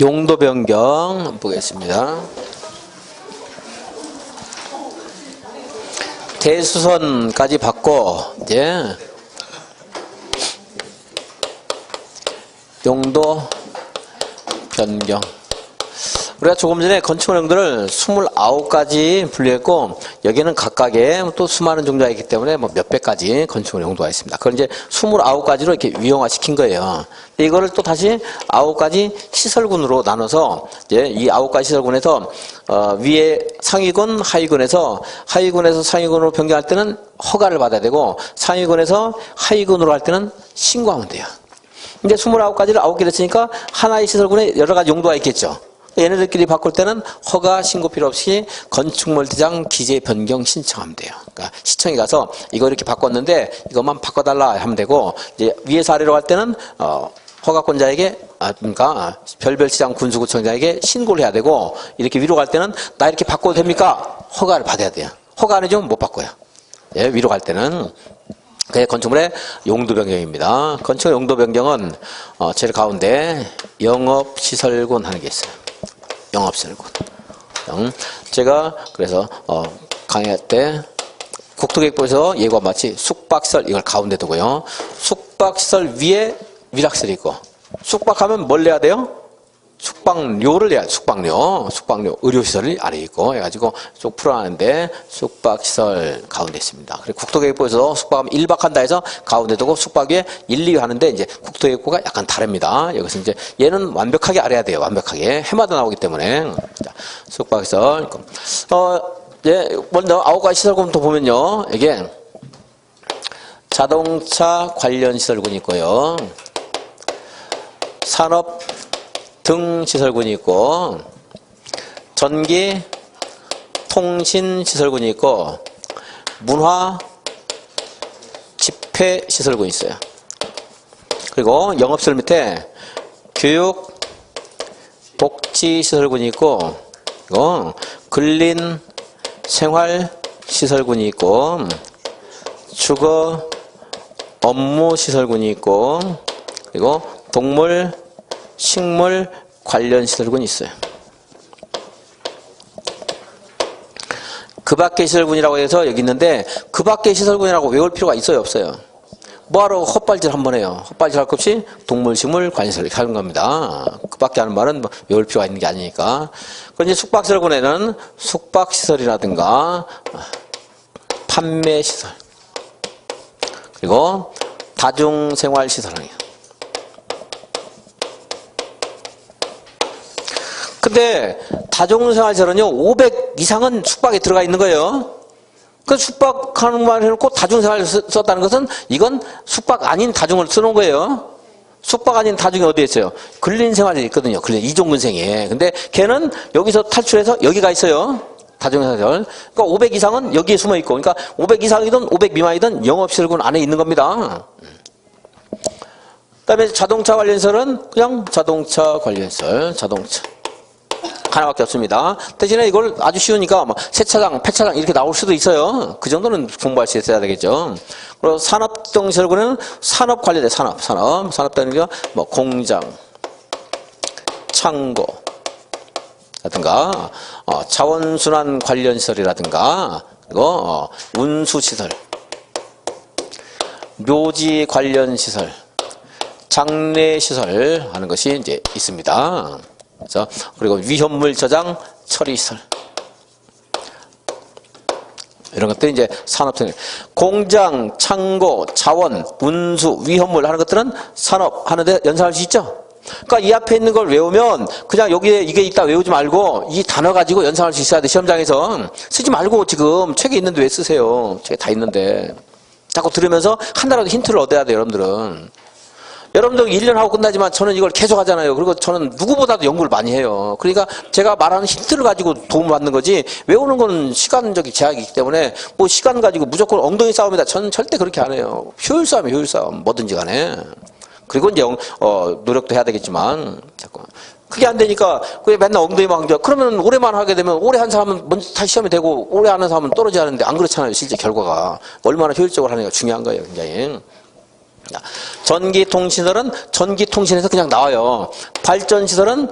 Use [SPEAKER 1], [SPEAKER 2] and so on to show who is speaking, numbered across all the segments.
[SPEAKER 1] 용도 변경 보겠습니다. 대수선까지 받고 이제 용도 변경. 우리가 조금 전에 건축원형들을 29가지 분류했고 여기는 각각의 또 수많은 종류가 있기 때문에 뭐 몇백 가지 건축원형도가 있습니다. 그걸 이제 29가지로 이렇게 위형화시킨 거예요. 이거를 또 다시 9가지 시설군으로 나눠서 이제 이 9가지 시설군에서 위에 상위군, 하위군에서 상위군으로 변경할 때는 허가를 받아야 되고 상위군에서 하위군으로 할 때는 신고하면 돼요. 이제 29가지를 9개를 했으니까 하나의 시설군에 여러 가지 용도가 있겠죠. 얘네들끼리 바꿀 때는 허가 신고 필요 없이 건축물대장 기재 변경 신청하면 돼요. 그러니까 시청에 가서 이거 이렇게 바꿨는데 이것만 바꿔달라 하면 되고 이제 위에서 아래로 갈 때는 허가권자에게 그러니까 별별 시장 군수구청장에게 신고를 해야 되고 이렇게 위로 갈 때는 나 이렇게 바꿔도 됩니까? 허가를 받아야 돼요. 허가 안 해주면 못 바꿔요. 예, 위로 갈 때는. 그게 건축물의 용도 변경입니다. 건축 용도 변경은 제일 가운데 영업시설군 하는 게 있어요. 영업시설군. 제가 그래서 강의 때 국토계획부에서 예고와 같이 숙박시설 이걸 가운데 두고요. 숙박시설 위에 위락시설이 있고 숙박하면 뭘 내야 돼요? 숙박료를 내야 숙박료 의료시설이 아래 있고 해가지고 쭉 풀어가는데 숙박시설 가운데 있습니다. 그리고 국토계획부에서 숙박하면 1박 한다 해서 가운데 두고 숙박 위에 1, 2 하는데 이제 국토계획부가 약간 다릅니다. 여기서 이제 얘는 완벽하게 알아야 돼요. 완벽하게 해마다 나오기 때문에. 자, 숙박시설. 예, 먼저 9가지 시설군부터 보면요. 이게 자동차 관련 시설군이 있고요. 산업 등 시설군이 있고 전기 통신 시설군이 있고 문화 집회 시설군이 있어요. 그리고 영업시설 밑에 교육 복지 시설군이 있고 그리고 근린 생활 시설군이 있고 주거 업무 시설군이 있고 그리고 동물 식물 관련 시설군이 있어요. 그 밖의 시설군이라고 해서 여기 있는데 그 밖의 시설군이라고 외울 필요가 있어요 없어요? 뭐하러 헛발질 한번 해요. 헛발질 할 것 없이 동물 식물 관련 시설 이렇게 하는 겁니다. 그 밖에 하는 말은 뭐 외울 필요가 있는 게 아니니까. 그런데 숙박시설군에는 숙박시설이라든가 판매시설 그리고 다중생활시설이에요. 근데 다중생활시설은요 500 이상은 숙박에 들어가 있는 거예요. 그 숙박하는 말 해놓고 다중생활 썼다는 것은 이건 숙박 아닌 다중을 써놓은 거예요. 숙박 아닌 다중이 어디에 있어요? 근린생활이 있거든요. 이종근생에. 근데 걔는 여기서 탈출해서 여기가 있어요. 다중생활. 그러니까 500 이상은 여기에 숨어 있고, 그러니까 500 이상이든 500 미만이든 영업시설군 안에 있는 겁니다. 그다음에 자동차 관련시설은 그냥 자동차 관련시설, 자동차. 하나밖에 없습니다. 대신에 이걸 아주 쉬우니까 뭐 세차장, 폐차장 이렇게 나올 수도 있어요. 그 정도는 공부할 수 있어야 되겠죠. 그리고 산업 등 시설군은 산업 관련된 산업 등은 뭐 공장, 창고 라든가 자원순환 관련 시설이라든가 그리고 운수 시설, 묘지 관련 시설, 장례 시설 하는 것이 이제 있습니다. 그렇죠? 그리고 위험물 저장 처리 시설 이런 것들이 이제 산업성 공장, 창고, 자원, 운수, 위험물 하는 것들은 산업 하는데 연상할 수 있죠. 그러니까 이 앞에 있는 걸 외우면 그냥 여기에 이게 있다 외우지 말고 이 단어 가지고 연상할 수 있어야 돼. 시험장에서 쓰지 말고 지금 책에 있는데 왜 쓰세요? 책에 다 있는데 자꾸 들으면서 하나라도 힌트를 얻어야 돼요. 여러분들 1년 하고 끝나지만 저는 이걸 계속 하잖아요. 그리고 저는 누구보다도 연구를 많이 해요. 그러니까 제가 말하는 힌트를 가지고 도움을 받는 거지 외우는 거는 시간적인 제약이기 때문에 뭐 시간 가지고 무조건 엉덩이 싸움이다. 저는 절대 그렇게 안 해요. 효율 싸움 뭐든지 간에. 그리고 이제 노력도 해야 되겠지만 자꾸 그게 안 되니까 그게 맨날 엉덩이만 하죠. 그러면 오래만 하게 되면 오래 한 사람은 먼저 다시 시험이 되고 오래 하는 사람은 떨어져야 하는데 안 그렇잖아요. 실제 결과가 얼마나 효율적으로 하느냐가 중요한 거예요. 굉장히. 전기통신시설은 전기통신에서 그냥 나와요. 발전시설은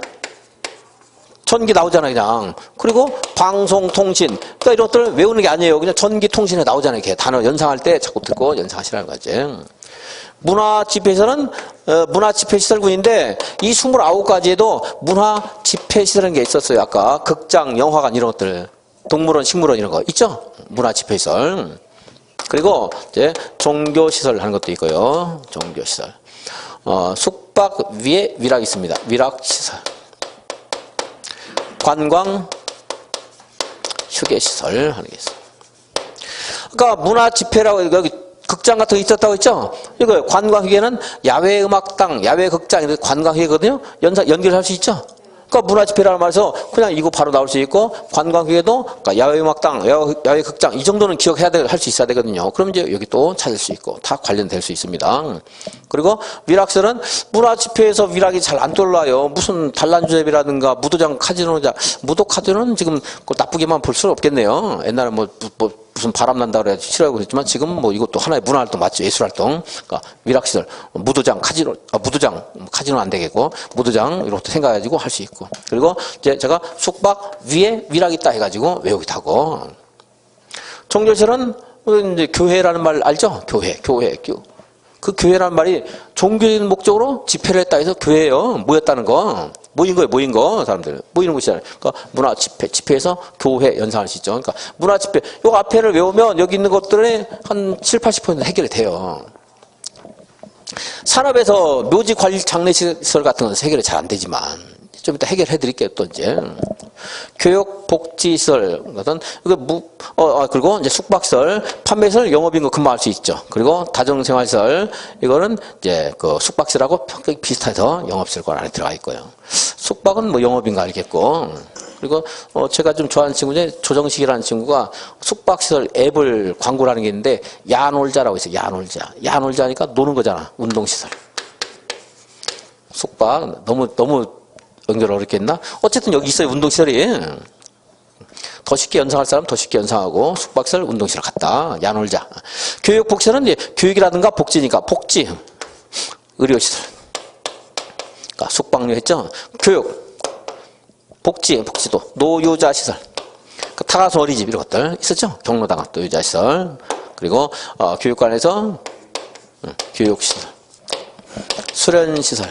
[SPEAKER 1] 전기 나오잖아요, 그냥. 그리고 방송통신. 그러니까 이런 것들 외우는 게 아니에요. 그냥 전기통신에 나오잖아요. 이렇게 단어 연상할 때 자꾸 듣고 연상하시라는 거지. 문화집회시설은 문화집회시설군인데 이 29가지에도 문화집회시설이라는 게 있었어요. 아까 극장, 영화관 이런 것들. 동물원, 식물원 이런 거 있죠? 문화집회시설. 그리고 이제 종교시설 하는 것도 있고요. 종교시설. 숙박 위에 위락 있습니다. 위락시설. 관광, 휴게시설 하는 게 있어요. 그러니까 문화집회라고 여기 극장 같은 거 있었다고 했죠? 이거 관광휴게는 야외음악당, 야외극장, 관광휴게거든요? 연결할 수 있죠? 그러니까 문화집회라는 말에서 그냥 이거 바로 나올 수 있고, 관광휴게도 그러니까 야외음악당, 야외극장 이 정도는 할 수 있어야 되거든요. 그럼 이제 여기 또 찾을 수 있고, 다 관련될 수 있습니다. 그리고 위락설은 문화집회에서 위락이 잘 안 떠올라요. 무슨 단란주점이라든가 무도장 카지노자, 무도 카지노는 지금 나쁘게만 볼 수는 없겠네요. 옛날에 무슨 바람 난다 그래 싫어하고 그랬지만 지금 뭐 이것도 하나의 문화활동 맞죠? 예술활동. 그러니까 위락시설, 무도장, 카지노, 카지노 안 되겠고 무도장 이런 것도 생각해가지고 할 수 있고. 그리고 이제 제가 숙박 위에 위락이 있다 해가지고 외우기도 하고. 종교시설은 이제 교회라는 말 알죠? 교회. 그 교회라는 말이 종교적인 목적으로 집회를 했다 해서 교회예요. 모였다는 거. 모인 거, 사람들. 모이는 곳이잖아요. 그러니까 문화 집회에서 교회 연상할 수 있죠. 그러니까 문화 집회, 요 앞에를 외우면 여기 있는 것들의 한 70~80% 해결이 돼요. 산업에서 묘지 관리 장례시설 같은 건 해결이 잘 안 되지만, 좀 이따 해결해 드릴게요, 또 이제. 교육, 복지시설, 그리고 이제 숙박시설, 판매시설, 영업인 거 금방 알 수 있죠. 그리고 다중생활시설, 이거는 이제 그 숙박시설하고 평가가 비슷해서 영업시설 안에 들어가 있고요. 숙박은 뭐 영업인 거 알겠고, 그리고 제가 좀 좋아하는 친구 중에 조정식이라는 친구가 숙박시설 앱을 광고를 하는 게 있는데, 야놀자라고 있어요, 야놀자. 야놀자니까 노는 거잖아, 운동시설. 숙박, 너무 연결 어렵겠나? 어쨌든 여기 있어요, 운동시설이. 더 쉽게 연상할 사람 더 쉽게 연상하고, 숙박시설, 운동시설 같다. 야놀자. 교육, 복지는 이제 교육이라든가 복지니까, 복지, 의료시설. 그러니까 숙박료 했죠? 교육, 복지도, 노유자시설. 타가수 어린이집 이런 것들 있었죠? 경로당, 노유자시설. 그리고 교육관에서 교육시설. 수련시설.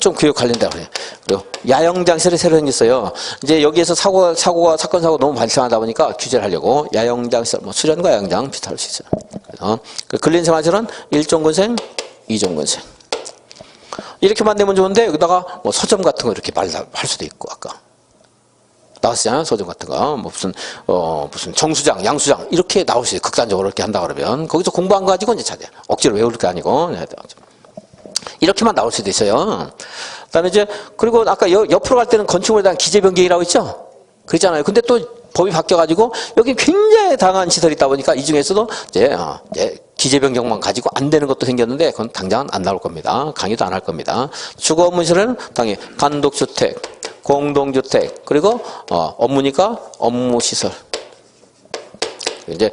[SPEAKER 1] 좀 교육 관련된 거예요. 그리고 야영장시설이 새로 생겼어요. 이제 여기에서 사건 사고 너무 발생하다 보니까 규제를 하려고 야영장시설, 수련과 야영장 비슷할 수 있어요. 그래서 근린생활시설은 1종근생, 2종근생. 이렇게만 되면 좋은데 여기다가 서점 같은 거 이렇게 할 수도 있고 아까 나왔잖아요. 서점 같은 거 무슨 정수장, 양수장 이렇게 나올 수 있어요. 극단적으로 이렇게 한다 그러면 거기서 공부한 거 가지고 이제 찾아요. 억지로 외울 게 아니고. 이렇게만 나올 수도 있어요. 그다음에 이제 그리고 아까 옆으로 갈 때는 건축물에 대한 기재 변경이라고 있죠. 그랬잖아요. 근데 또 법이 바뀌어가지고 여기 굉장히 다양한 시설이 있다 보니까 이 중에서도 이제 기재 변경만 가지고 안 되는 것도 생겼는데 그건 당장 안 나올 겁니다. 강의도 안 할 겁니다. 주거 업무시설은 당연히 단독주택, 공동주택 그리고 업무니까 업무시설. 이제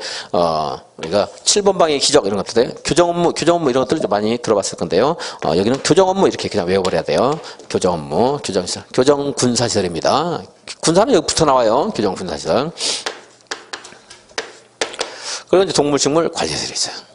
[SPEAKER 1] 우리가 7번 방의 기적 이런 것들, 교정 업무 이런 것들을 좀 많이 들어봤을 건데요. 여기는 교정 업무 이렇게 그냥 외워버려야 돼요. 교정 업무, 교정시설, 교정 군사시설입니다. 군사는 여기부터 나와요. 교정 군사시설. 그리고 이제 동물식물 관리시설이 있어요.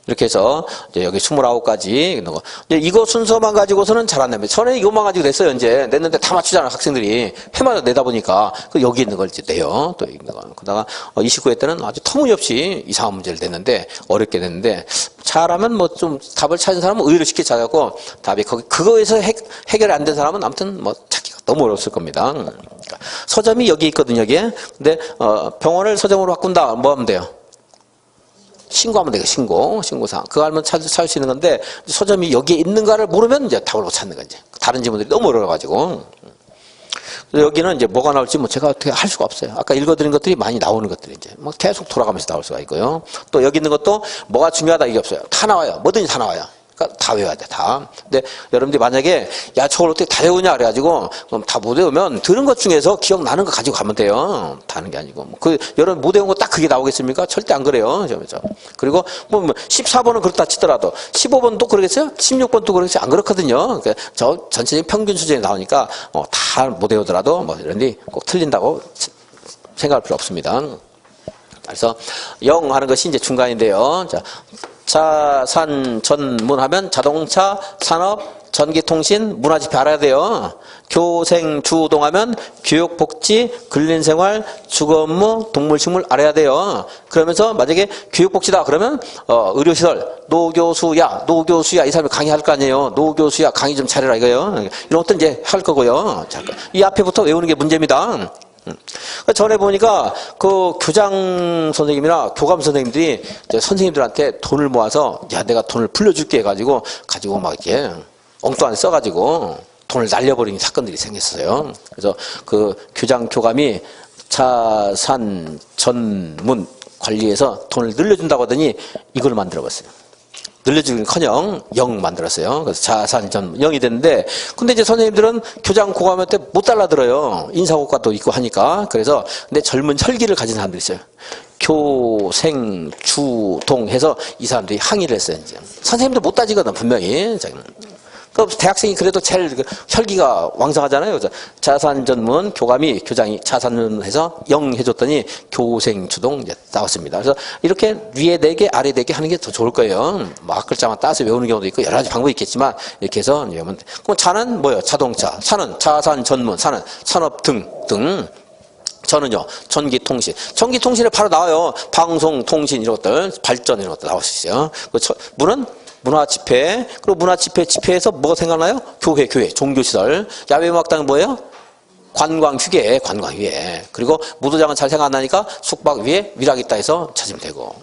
[SPEAKER 1] 이렇게 해서 이제 여기 29가지 이런 거. 이거 순서만 가지고서는 잘 안 냅니다. 전에 이것만 가지고 냈어요. 이제 냈는데 다 맞추잖아요. 학생들이 해마다 내다 보니까 여기 있는 걸 이제 내요. 또 있는 거. 그러다가 29회 때는 아주 터무니없이 이상한 문제를 냈는데 어렵게 냈는데 잘하면 좀 답을 찾은 사람은 의외로 쉽게 찾았고 답이 그거에서 해결이 안 된 사람은 아무튼 찾기가 너무 어려웠을 겁니다. 그러니까 서점이 여기 있거든요. 여기에. 근데 병원을 서점으로 바꾼다. 뭐 하면 돼요? 신고하면 되겠 신고사항. 그거 알면 찾을 수 있는 건데, 서점이 여기에 있는가를 모르면 이제 답을 못 찾는 거지. 다른 지문들이 너무 어려워가지고. 여기는 이제 뭐가 나올지 제가 어떻게 할 수가 없어요. 아까 읽어드린 것들이 많이 나오는 것들이 이제 계속 돌아가면서 나올 수가 있고요. 또 여기 있는 것도 뭐가 중요하다 이게 없어요. 다 나와요. 뭐든지 다 나와요. 그러니까 다 외워야 돼, 다. 근데 여러분들이 만약에, 야, 저걸 어떻게 다 외우냐, 그래가지고, 그럼 다 못 외우면, 들은 것 중에서 기억나는 거 가지고 가면 돼요. 다 하는 게 아니고. 여러분 못 외운 거 딱 그게 나오겠습니까? 절대 안 그래요. 그리고, 14번은 그렇다 치더라도, 15번도 그러겠어요? 16번도 그러겠어요? 안 그렇거든요. 그러니까 저 전체적인 평균 수준이 나오니까, 다 못 외우더라도, 이런데 꼭 틀린다고 생각할 필요 없습니다. 그래서, 영 하는 것이 이제 중간인데요. 자, 자산 전문 하면 자동차, 산업, 전기통신, 문화집회 알아야 돼요. 교생, 주동 하면 교육, 복지, 근린생활, 주거업무, 동물식물 알아야 돼요. 그러면서 만약에 교육복지다 그러면 의료시설, 노교수야 이 사람이 강의할 거 아니에요. 노교수야 강의 좀 잘해라 이거요. 이런 것도 이제 할 거고요. 이 앞에부터 외우는 게 문제입니다. 전에 보니까 그 교장 선생님이나 교감 선생님들이 이제 선생님들한테 돈을 모아서 야 내가 돈을 불려줄게 해가지고 막 이렇게 엉뚱한 데 써가지고 돈을 날려버리는 사건들이 생겼어요. 그래서 그 교장 교감이 자산 전문 관리해서 돈을 늘려준다고 하더니 이걸 만들어봤어요. 늘려주기는커녕 0 만들었어요. 그래서 자산 전 0이 됐는데, 근데 이제 선생님들은 교장 고감한테 못 달라들어요. 인사고과도 있고 하니까. 그래서 근데 젊은 혈기를 가진 사람들이 있어요. 교생 주동 해서 이 사람들이 항의를 했어요. 이제 선생님도 못 따지거든 분명히. 그 대학생이 그래도 제일 혈기가 왕성하잖아요. 그래서 자산 전문 교감이 교장이 자산 전문해서 0 해줬더니 교생 주동 이제 나왔습니다. 그래서 이렇게 위에 4개 아래 4개 하는 게 더 좋을 거예요. 뭐 앞글자만 따서 외우는 경우도 있고 여러 가지 방법이 있겠지만 이렇게 해서 외우면 돼. 그럼 자는 뭐예요? 자동차, 산은 자산 전문, 산은 산업 등. 저는요, 전기통신에 바로 나와요. 방송, 통신 이런 것들, 발전 이런 것들 나올 수 있어요. 문은 문화집회, 그리고 집회에서 뭐가 생각나요? 교회, 종교시설. 야외음악당은 뭐예요? 관광휴게. 그리고 무도장은 잘 생각 안 나니까 숙박 위에 위락 있다 해서 찾으면 되고.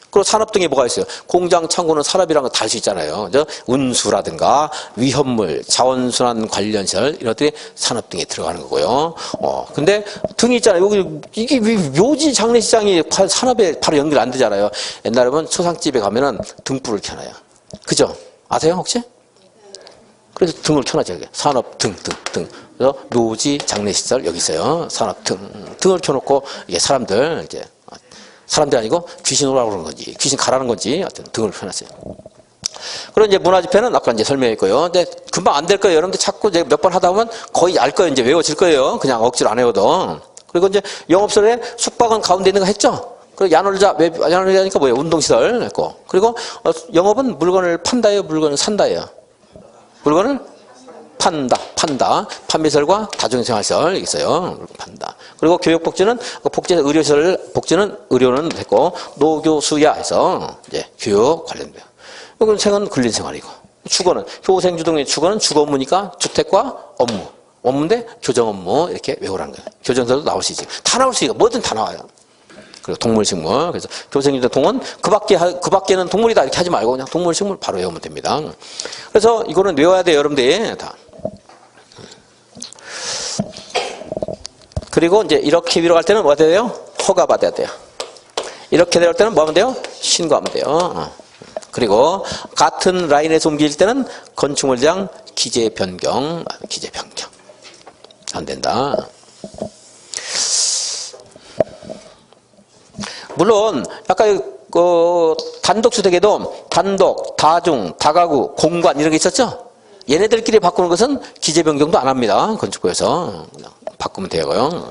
[SPEAKER 1] 그리고 산업 등에 뭐가 있어요? 공장, 창고는 산업이라는 거 다 할 수 있잖아요. 운수라든가 위험물, 자원순환 관련 시설 이런 것들이 산업 등에 들어가는 거고요. 근데 등이 있잖아요. 이게 묘지 장례식장이 산업에 바로 연결 안 되잖아요. 옛날에 보면 초상집에 가면은 등불을 켜놔요. 그죠? 아세요 혹시? 그래서 등을 켜놔죠. 여기. 산업 등. 그래서 묘지 장례시설 여기 있어요. 산업 등을 켜놓고 이게 사람들 아니고 귀신 오라고 그러는 건지 귀신 가라는 건지 하여튼 등을 켜놨어요. 그리고 이제 문화집회는 아까 이제 설명했고요. 근데 금방 안 될 거예요. 여러분들 자꾸 이제 몇 번 하다 보면 거의 알 거예요. 이제 외워질 거예요. 그냥 억지로 안 외워도. 그리고 이제 영업설에 숙박은 가운데 있는 거 했죠. 그리고 야놀자니까 뭐예요? 운동시설 했고. 그리고 영업은 물건을 판다예요? 물건을 산다예요? 물건을 판다. 판매시설과 다중생활시설 있어요. 판다. 그리고 교육복지는 복지에서 의료시설, 복지는 의료는 됐고, 노교수야 해서 이제 교육 관련돼요. 그리고 생은 근린생활이고, 주거는 교생주동의 주거는 주거업무니까 주택과 업무인데 교정업무 이렇게 외우라는 거예요. 교정서도 나올 수 있지. 다 나올 수 있어요. 뭐든 다 나와요. 그리고 동물식물. 그래서 교생주동 동은 그 밖에는 동물이다 이렇게 하지 말고 그냥 동물식물 바로 외우면 됩니다. 그래서 이거는 외워야 돼요, 여러분들이 다. 그리고 이제 이렇게 위로 갈 때는 뭐가 돼요? 허가받아야 돼요. 이렇게 내려올 때는 뭐 하면 돼요? 신고하면 돼요. 그리고 같은 라인에서 옮길 때는 건축물장 기재 변경. 안 된다. 물론 아까 단독주택에도 단독, 다중, 다가구, 공관 이런 게 있었죠? 얘네들끼리 바꾸는 것은 기재 변경도 안 합니다. 건축부에서 바꾸면 되고요.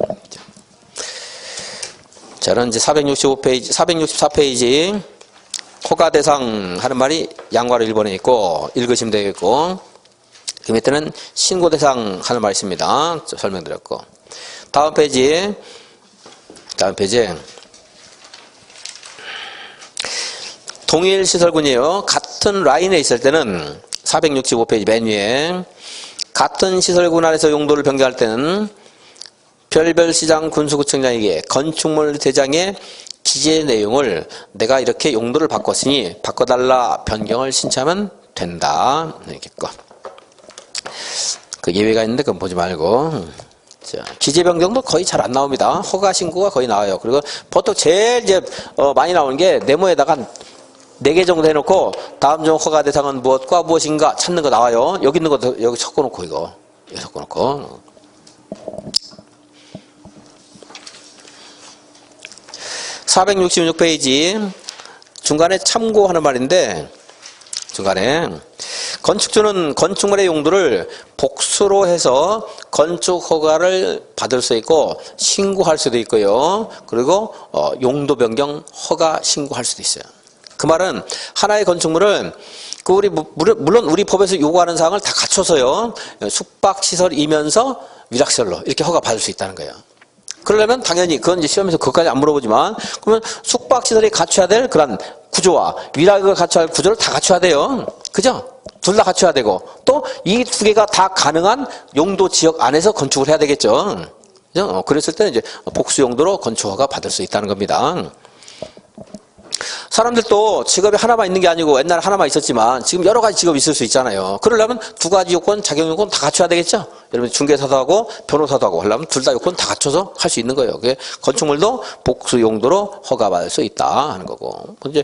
[SPEAKER 1] 자, 그럼 이제 465페이지, 464페이지 허가 대상 하는 말이 양괄호 1번에 있고 읽으시면 되겠고, 그 밑에는 신고 대상 하는 말이 있습니다. 설명드렸고, 다음 페이지 동일 시설군이에요. 같은 라인에 있을 때는 465페이지 맨 위에 같은 시설군 안에서 용도를 변경할 때는 별별시장 군수구청장에게 건축물 대장의 기재 내용을 내가 이렇게 용도를 바꿨으니 바꿔달라 변경을 신청하면 된다. 이렇게 거. 그 예외가 있는데 그건 보지 말고. 자, 기재 변경도 거의 잘 안 나옵니다. 허가 신고가 거의 나와요. 그리고 보통 제일 이제 많이 나오는 게 네모에다가 4개 정도 해놓고 다음 중 허가 대상은 무엇과 무엇인가 찾는 거 나와요. 여기 있는 거 여기 섞어놓고 이거 여기 섞어놓고 466페이지 중간에 참고하는 말인데 중간에 건축주는 건축물의 용도를 복수로 해서 건축 허가를 받을 수 있고 신고할 수도 있고요. 그리고 용도 변경 허가 신고할 수도 있어요. 그 말은 하나의 건축물을 물론 우리 법에서 요구하는 사항을 다 갖춰서요. 숙박시설이면서 위락시설로 이렇게 허가 받을 수 있다는 거예요. 그러려면 당연히 그건 이제 시험에서 그것까지 안 물어보지만 그러면 숙박시설이 갖춰야 될 그런 구조와 위락을 갖춰야 할 구조를 다 갖춰야 돼요. 그죠? 둘 다 갖춰야 되고 또 이 두 개가 다 가능한 용도 지역 안에서 건축을 해야 되겠죠. 그죠? 그랬을 때는 이제 복수 용도로 건축허가 받을 수 있다는 겁니다. 사람들도 직업이 하나만 있는 게 아니고 옛날에 하나만 있었지만 지금 여러 가지 직업이 있을 수 있잖아요. 그러려면 두 가지 요건, 자격 요건 다 갖춰야 되겠죠? 여러분 중개사도 하고 변호사도 하고 하려면 둘 다 요건 다 갖춰서 할 수 있는 거예요. 그게 건축물도 복수 용도로 허가받을 수 있다 하는 거고. 이제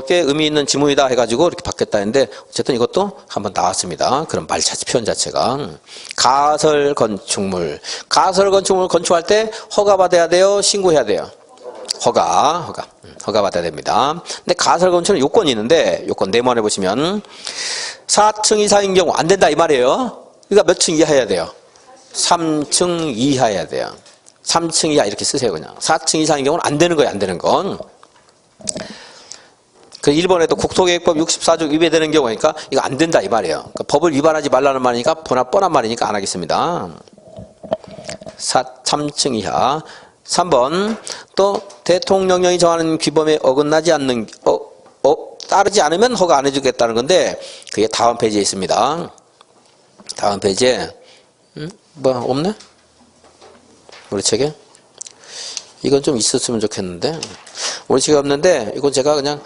[SPEAKER 1] 꽤 의미 있는 지문이다 해가지고 이렇게 받겠다 했는데 어쨌든 이것도 한번 나왔습니다. 그런 말 자체 표현 자체가 가설 건축물 건축할 때 허가받아야 돼요? 신고해야 돼요? 허가 받아야 됩니다. 근데 가설 건축은 요건이 있는데 요건 네모안에 보시면 4층 이상인 경우 안 된다 이 말이에요. 그러니까 몇 층 이하 해야 돼요? 3층 이하 해야 돼요. 3층 이하 이렇게 쓰세요 그냥. 4층 이상인 경우는 안 되는 거예요. 안 되는 건. 그 일본에도 국토계획법 64조 위배되는 경우니까 이거 안 된다 이 말이에요. 그러니까 법을 위반하지 말라는 말이니까 뻔한 말이니까 안 하겠습니다. 3층 이하. 3번 또 대통령령이 정하는 규범에 어긋나지 않는 따르지 않으면 허가 안 해주겠다는 건데 그게 다음 페이지에 있습니다. 다음 페이지에 뭐 없네? 우리 책에? 이건 좀 있었으면 좋겠는데 우리 책에 없는데 이건 제가 그냥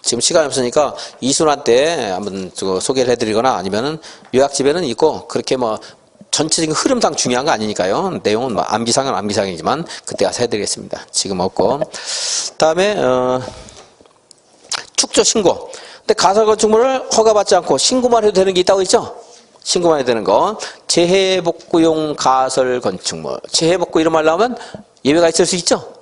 [SPEAKER 1] 지금 시간이 없으니까 이순환 때 한번 소개를 해드리거나 아니면은 요약집에는 있고 그렇게 뭐 전체적인 흐름상 중요한 거 아니니까요. 내용은 뭐 암기상은 암기상이지만 그때 가서 해드리겠습니다. 지금 없고. 다음에 축조 신고. 근데 가설 건축물을 허가받지 않고 신고만 해도 되는 게 있다고 했죠? 신고만 해도 되는 거. 재해복구용 가설 건축물. 재해복구 이런 말 나오면 예외가 있을 수 있죠?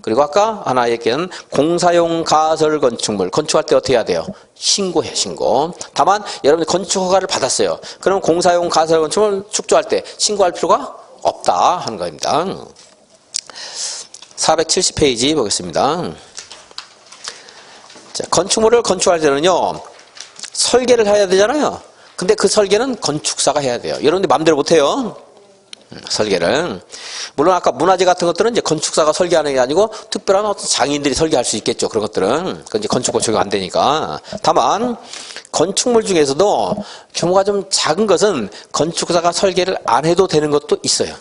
[SPEAKER 1] 그리고 아까 하나 얘기한 공사용 가설 건축물 건축할 때 어떻게 해야 돼요? 신고해 신고. 다만 여러분이 건축 허가를 받았어요. 그럼 공사용 가설 건축물 축조할 때 신고할 필요가 없다 하는 겁니다. 470페이지 보겠습니다. 자, 건축물을 건축할 때는요 설계를 해야 되잖아요. 근데 그 설계는 건축사가 해야 돼요. 여러분들 마음대로 못해요. 설계를. 물론 아까 문화재 같은 것들은 이제 건축사가 설계하는 게 아니고 특별한 어떤 장인들이 설계할 수 있겠죠. 그런 것들은. 그건 이제 건축법 적용 안 되니까. 다만 건축물 중에서도 규모가 좀 작은 것은 건축사가 설계를 안 해도 되는 것도 있어요.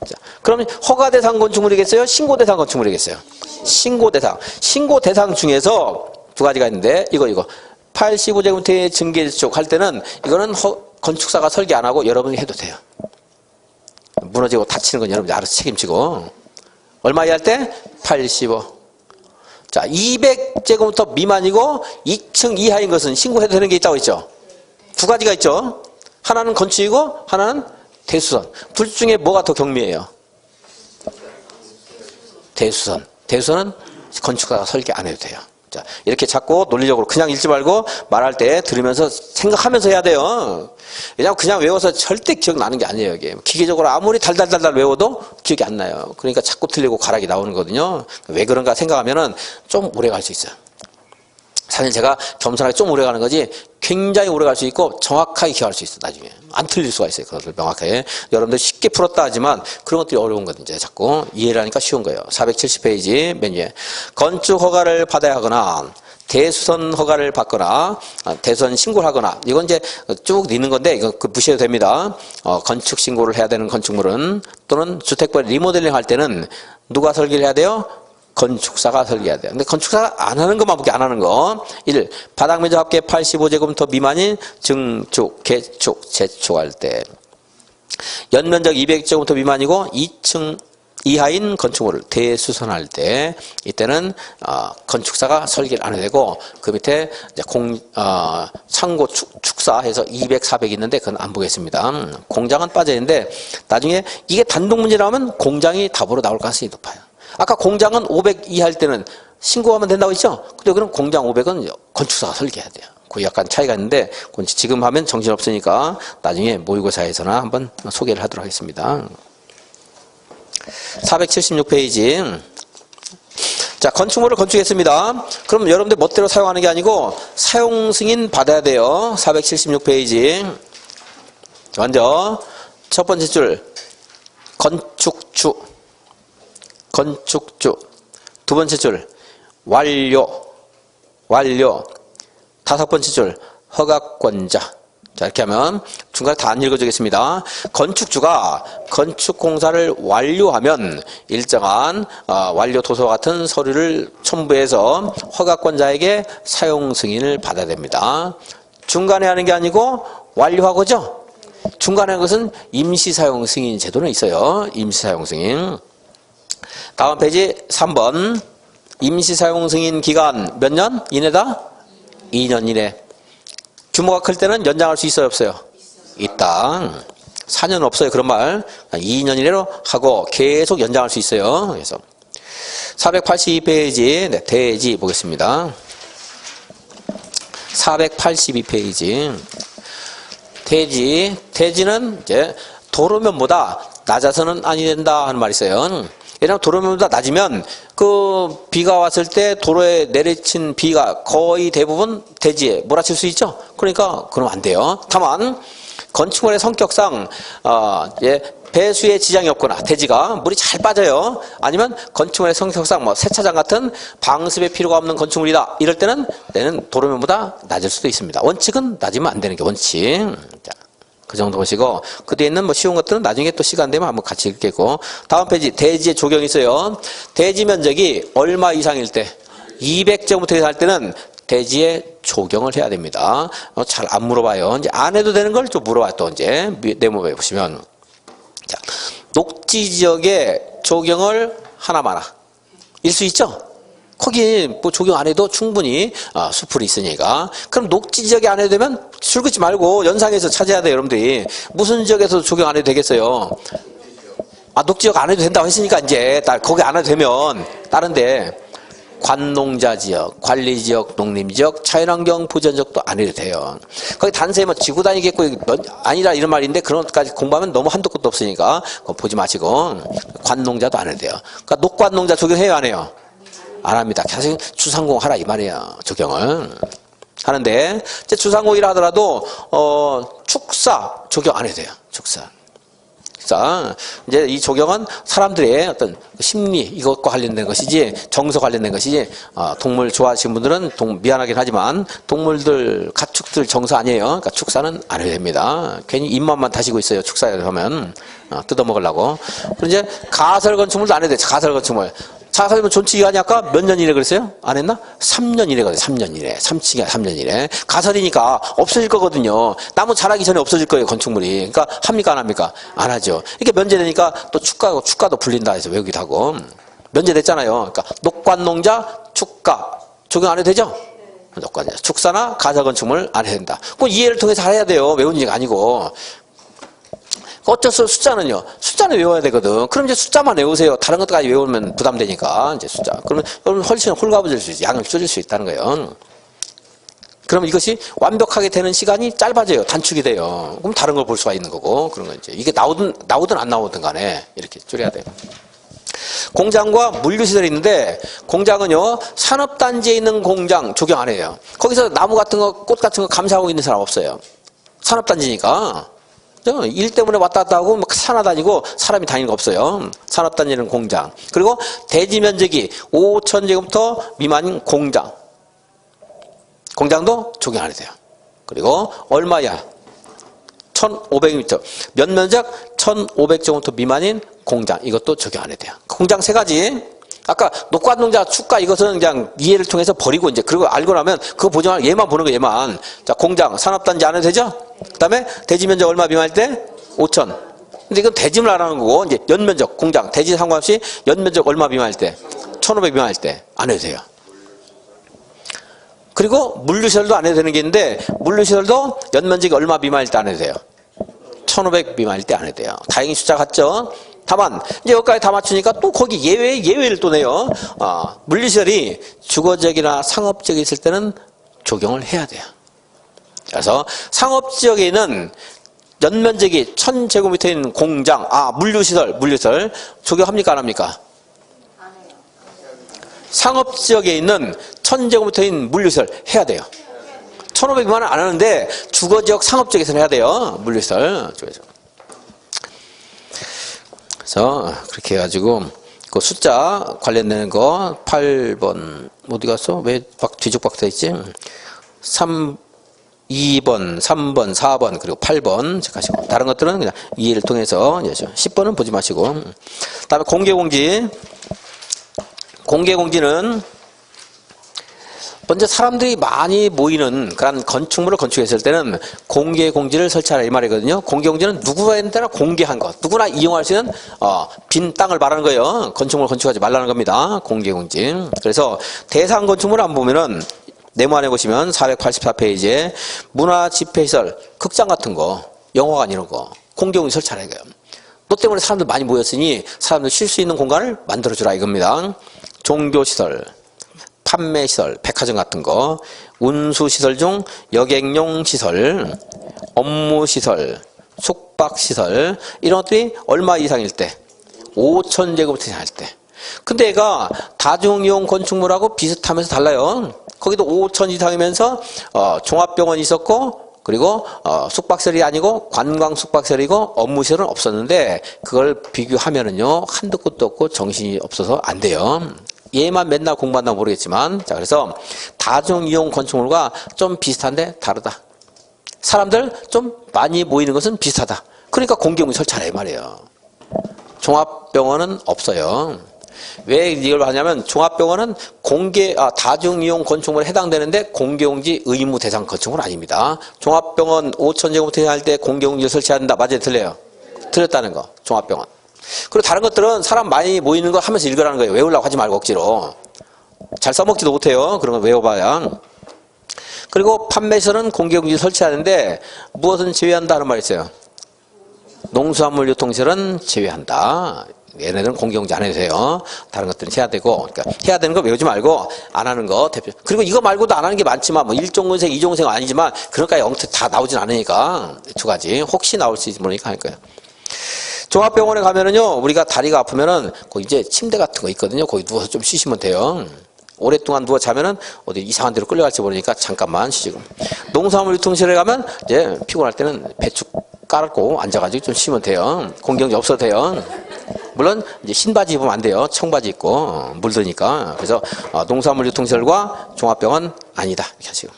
[SPEAKER 1] 자, 그러면 허가 대상 건축물이겠어요? 신고 대상 건축물이겠어요? 신고 대상. 신고 대상 중에서 두 가지가 있는데 이거 85제곱미터의 증개적 할 때는 이거는 건축사가 설계 안 하고 여러분이 해도 돼요. 무너지고 다치는 건 여러분이 알아서 책임지고. 얼마 이하 할 때? 85. 자, 200제곱미터 미만이고 2층 이하인 것은 신고해도 되는 게 있다고 했죠. 두 가지가 있죠. 하나는 건축이고 하나는 대수선. 둘 중에 뭐가 더 경미해요? 대수선. 대수선은 건축가가 설계 안 해도 돼요. 자, 이렇게 자꾸 논리적으로 그냥 읽지 말고 말할 때 들으면서 생각하면서 해야 돼요. 왜냐하면 그냥 외워서 절대 기억나는 게 아니에요. 이게 기계적으로 아무리 달달달달 외워도 기억이 안 나요. 그러니까 자꾸 틀리고 가락이 나오는 거거든요. 왜 그런가 생각하면은 좀 오래 갈 수 있어요. 사실 제가 겸손하게 좀 오래 가는 거지 굉장히 오래 갈 수 있고 정확하게 기억할 수 있어. 나중에 안 틀릴 수가 있어요. 그것을 명확하게. 여러분들 쉽게 풀었다 하지만 그런 것들이 어려운 거든요. 자꾸 이해를 하니까 쉬운 거예요. 470페이지 맨 위에 건축 허가를 받아야 하거나 대수선 허가를 받거나 대수선 신고를 하거나 이건 이제 쭉 있는 건데 이거 무시해도 됩니다. 건축 신고를 해야 되는 건축물은 또는 주택벌 리모델링 할 때는 누가 설계를 해야 돼요? 건축사가 설계해야 돼요. 근데 건축사가 안 하는 것만 안 하는 거. 1. 바닥 면적 합계 85제곱미터 미만인 증축, 개축, 재축할 때. 연면적 200제곱미터 미만이고 2층 이하인 건축물을 대수선할 때 이때는 건축사가 설계를 안 해도 되고 그 밑에 이제 창고 축사해서 200, 400 있는데 그건 안 보겠습니다. 공장은 빠져 있는데 나중에 이게 단독 문제라면 공장이 답으로 나올 가능성이 높아요. 아까 공장은 500 이하일 때는 신고하면 된다고 했죠? 근데 여기는 공장 500은 건축사가 설계해야 돼요. 그 약간 차이가 있는데 지금 하면 정신없으니까 나중에 모의고사에서나 한번 소개를 하도록 하겠습니다. 476페이지. 자, 건축물을 건축했습니다. 그럼 여러분들 멋대로 사용하는 게 아니고 사용 승인 받아야 돼요. 476페이지. 먼저 첫 번째 줄 건축주. 두 번째 줄 완료. 다섯 번째 줄 허가권자. 자, 이렇게 하면 중간에 다 안 읽어주겠습니다. 건축주가 건축공사를 완료하면 일정한 완료 도서 같은 서류를 첨부해서 허가권자에게 사용 승인을 받아야 됩니다. 중간에 하는 게 아니고 완료하고죠. 중간에 하는 것은 임시사용 승인 제도는 있어요. 임시사용 승인. 다음 페이지 3번. 임시사용 승인 기간 몇 년 이내다? 2년 이내. 규모가 클 때는 연장할 수 있어요, 없어요? 있다. 4년 없어요, 그런 말. 2년 이내로 하고 계속 연장할 수 있어요. 그래서 482페이지 네, 대지 보겠습니다. 482페이지 대지는 이제 도로면보다 낮아서는 아니 된다 하는 말이 있어요. 왜냐하면 도로면보다 낮으면 그 비가 왔을 때 도로에 내리친 비가 거의 대부분 대지에 몰아칠 수 있죠. 그러니까 그러면 안 돼요. 다만 건축물의 성격상 배수에 지장이 없거나 대지가 물이 잘 빠져요. 아니면 건축물의 성격상 뭐 세차장 같은 방습의 필요가 없는 건축물이다. 이럴 때는 도로면보다 낮을 수도 있습니다. 원칙은 낮으면 안 되는 게 원칙. 자, 그 정도 보시고 그 뒤에 있는 뭐 쉬운 것들은 나중에 또 시간 되면 한번 같이 읽겠고. 다음 페이지 대지의 조경이 있어요. 대지 면적이 얼마 이상일 때 200제곱미터 이상 할 때는 대지에 조경을 해야 됩니다. 잘 안 물어봐요. 이제 안 해도 되는 걸 좀 물어봐요. 또 이제 네모에 보시면 자, 녹지 지역에 조경을 하나마나 일 수 있죠? 거기 뭐 조경 안 해도 충분히 수풀이 있으니까. 그럼 녹지 지역에 안 해도 되면 줄 긋지 말고 연상해서 찾아야 돼요, 여러분들이. 무슨 지역에서 조경 안 해도 되겠어요? 녹지 지역 안 해도 된다고 했으니까 이제 거기 안 해도 되면 다른데 관농자 지역, 관리 지역, 농림 지역, 자연환경 보전 지역도 안 해도 돼요. 거기 단서에 뭐 지구 단위겠고 아니라 이런 말인데 그런 것까지 공부하면 너무 한도 끝도 없으니까 그거 보지 마시고 관농자도 안 해도 돼요. 그러니까 녹관농자 조경해요, 안 해요? 안 합니다. 계속 주상공 하라 이 말이에요. 조경을 하는데 이제 주상공이라 하더라도 축사 조경 안 해도 돼요. 축사. 자, 이제 이 조경은 사람들의 어떤 심리 이것과 관련된 것이지 정서 관련된 것이지 동물 좋아하시는 분들은 미안하긴 하지만 동물들 가축들 정서 아니에요. 그러니까 축사는 안 해도 됩니다. 괜히 입맛만 다시고 있어요. 축사에 하면 뜯어먹으려고. 그리고 이제 가설 건축물도 안 해도 돼. 가설 건축물. 자가설면 존치기간이 아까 몇 년 이래 그랬어요? 안 했나? 3년 이래거든요. 3년 이래. 3년 이래. 가설이니까 없어질 거거든요. 나무 자라기 전에 없어질 거예요, 건축물이. 그러니까 합니까, 안 합니까? 안 하죠. 이렇게 면제되니까 또 축가도 불린다 해서 외우기도 하고. 면제됐잖아요. 그러니까 녹관농자, 축가. 적용 안 해도 되죠? 녹관농자. 축사나 가설 건축물 안 해도 된다. 그 이해를 통해서 해야 돼요. 외우는 게 아니고. 어쩔 수 없어. 숫자는 외워야 되거든. 그럼 이제 숫자만 외우세요. 다른 것까지 외우면 부담되니까 이제 숫자. 그러면 여러분 훨씬 홀가분해질 수 있어요. 양을 줄일 수 있다는 거예요. 그럼 이것이 완벽하게 되는 시간이 짧아져요. 단축이 돼요. 그럼 다른 걸 볼 수가 있는 거고 그런 거 이제 이게 나오든 안 나오든 간에 이렇게 줄여야 돼요. 공장과 물류시설이 있는데 공장은요 산업단지에 있는 공장 조경 안 해요. 거기서 나무 같은 거, 꽃 같은 거 감사하고 있는 사람 없어요. 산업단지니까. 일 때문에 왔다 갔다 하고 산하 다니고 사람이 다니는 거 없어요. 산업단지는 공장. 그리고 대지 면적이 5,000제곱미터 미만인 공장. 공장도 조경 안 해도 돼요. 그리고 얼마야? 1,500m. 면적 1,500제곱미터 미만인 공장. 이것도 적용 안 해도 돼요. 공장 세 가지. 아까 녹관농자, 축가 이것은 그냥 이해를 통해서 버리고 이제 그리고 알고 나면 그거 보지 말고 얘만 보는 거 얘만. 자, 공장, 산업단지 안 해도 되죠? 그 다음에 대지 면적 얼마 미만일 때? 5,000. 근데 이건 대지 말하는 거고, 이제 연면적, 공장, 대지 상관없이 연면적 얼마 미만일 때? 1500 미만일 때 안 해도 돼요. 그리고 물류시설도 안 해도 되는 게 있는데, 물류시설도 연면적이 얼마 미만일 때 안 해도 돼요. 1500 미만일 때 안 해도 돼요. 다행히 숫자 같죠? 다만, 이제 여기까지 다 맞추니까 또 거기 예외를 또 내요. 물류시설이 주거지역이나 상업지역에 있을 때는 적용을 해야 돼요. 그래서 상업지역에 있는 연면적이 1000제곱미터인 공장, 물류시설 적용합니까? 안 합니까? 상업지역에 있는 1000제곱미터인 물류시설 해야 돼요. 1500 미만은 안 하는데 주거지역 상업지역에서는 해야 돼요. 물류시설. 그래서 그렇게 해가지고 그 숫자 관련되는 거 8번 어디 갔어? 왜 막 뒤죽박죽 있지? 2번, 3번, 4번 그리고 8번 체크하시고 다른 것들은 그냥 이해를 통해서 10번은 보지 마시고 다음에 공개공지는 먼저 사람들이 많이 모이는 그런 건축물을 건축했을 때는 공개공지를 설치하라 이 말이거든요. 공개공지는 누구에나 공개한 것, 누구나 이용할 수 있는 빈 땅을 말하는 거예요. 건축물을 건축하지 말라는 겁니다. 공개공지. 그래서 대상 건축물을 안 보면은 네모 안에 보시면 484페이지에 문화집회시설, 극장 같은 거, 영화관 이런 거 공개공지 설치하라 이거예요. 너 때문에 사람들 많이 모였으니 사람들 쉴 수 있는 공간을 만들어주라 이겁니다. 종교시설, 판매시설, 백화점 같은 거, 운수시설 중 여객용 시설, 업무시설, 숙박시설 이런 것들이 얼마 이상일 때? 5000제곱미터 이상일 때. 근데 얘가 다중이용 건축물하고 비슷하면서 달라요. 거기도 5000 이상이면서 종합병원이 있었고 그리고 숙박시설이 아니고 관광 숙박시설이고 업무시설은 없었는데 그걸 비교하면은요 한도 끝도 없고 정신이 없어서 안 돼요. 얘만 맨날 공부한다 모르겠지만 자 그래서 다중이용 건축물과 좀 비슷한데 다르다. 사람들 좀 많이 모이는 것은 비슷하다. 그러니까 공개공지 설치하라 이 말이에요. 종합병원은 없어요. 왜 이걸 하냐면 종합병원은 다중이용 건축물에 해당되는데 공개공지 의무 대상 건축물 아닙니다. 종합병원 5000제곱미터 할 때 공개공지를 설치해야 한다. 맞아요? 틀려요? 틀렸다는 거. 종합병원. 그리고 다른 것들은 사람 많이 모이는 거 하면서 읽으라는 거예요. 외우려고 하지 말고 억지로. 잘 써먹지도 못해요. 그런 거 외워봐야. 그리고 판매시설은 공개공지 설치하는데 무엇은 제외한다는 말이 있어요. 농수산물 유통시설은 제외한다. 얘네들은 공개공지 안 해도 돼요. 다른 것들은 해야 되고, 그러니까 해야 되는 거 외우지 말고 안 하는 거 대표. 그리고 이거 말고도 안 하는 게 많지만 뭐 1종근생, 2종근생 아니지만 그런까지 영태 다 나오진 않으니까 두 가지 혹시 나올 수 있지 모르니까 할 거예요. 종합병원에 가면은요 우리가 다리가 아프면은 거기 이제 침대 같은 거 있거든요. 거기 누워서 좀 쉬시면 돼요. 오랫동안 누워 자면은 어디 이상한 데로 끌려갈지 모르니까 잠깐만 쉬시고. 농수산물 유통시설에 가면 이제 피곤할 때는 배축 깔고 앉아가지고 좀 쉬면 돼요. 공개공지 없어도 돼요. 물론 이제 신바지 입으면 안 돼요. 청바지 입고 물드니까. 그래서 농수산물 유통시설과 종합병원 아니다 이렇게 하시고.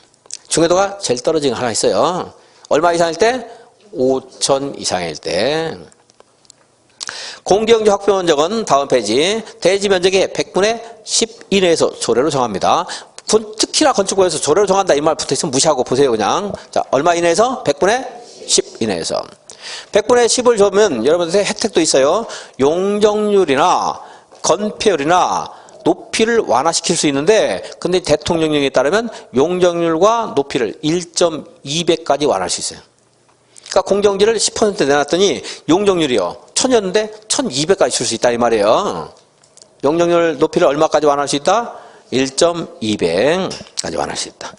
[SPEAKER 1] 중요도가 제일 떨어진 거 하나 있어요. 얼마 이상일 때? 5000 이상일 때. 공개공지 확보 면적은 다음 페이지 대지 면적의 100분의 10 이내에서 조례로 정합니다. 특히나 건축부에서 조례로 정한다 이 말 붙어있으면 무시하고 보세요 그냥. 자 얼마 이내에서? 100분의 10 이내에서. 100분의 10을 주면 여러분들 혜택도 있어요. 용적률이나 건폐율이나 높이를 완화시킬 수 있는데 근데 대통령령에 따르면 용적률과 높이를 1.2배까지 완화할 수 있어요. 그러니까 공정지를 10% 내놨더니 용적률이요 1000이었는데 1200까지 줄 수 있다 이 말이에요. 용적률 높이를 얼마까지 완화할 수 있다? 1.2배까지 완화할 수 있다.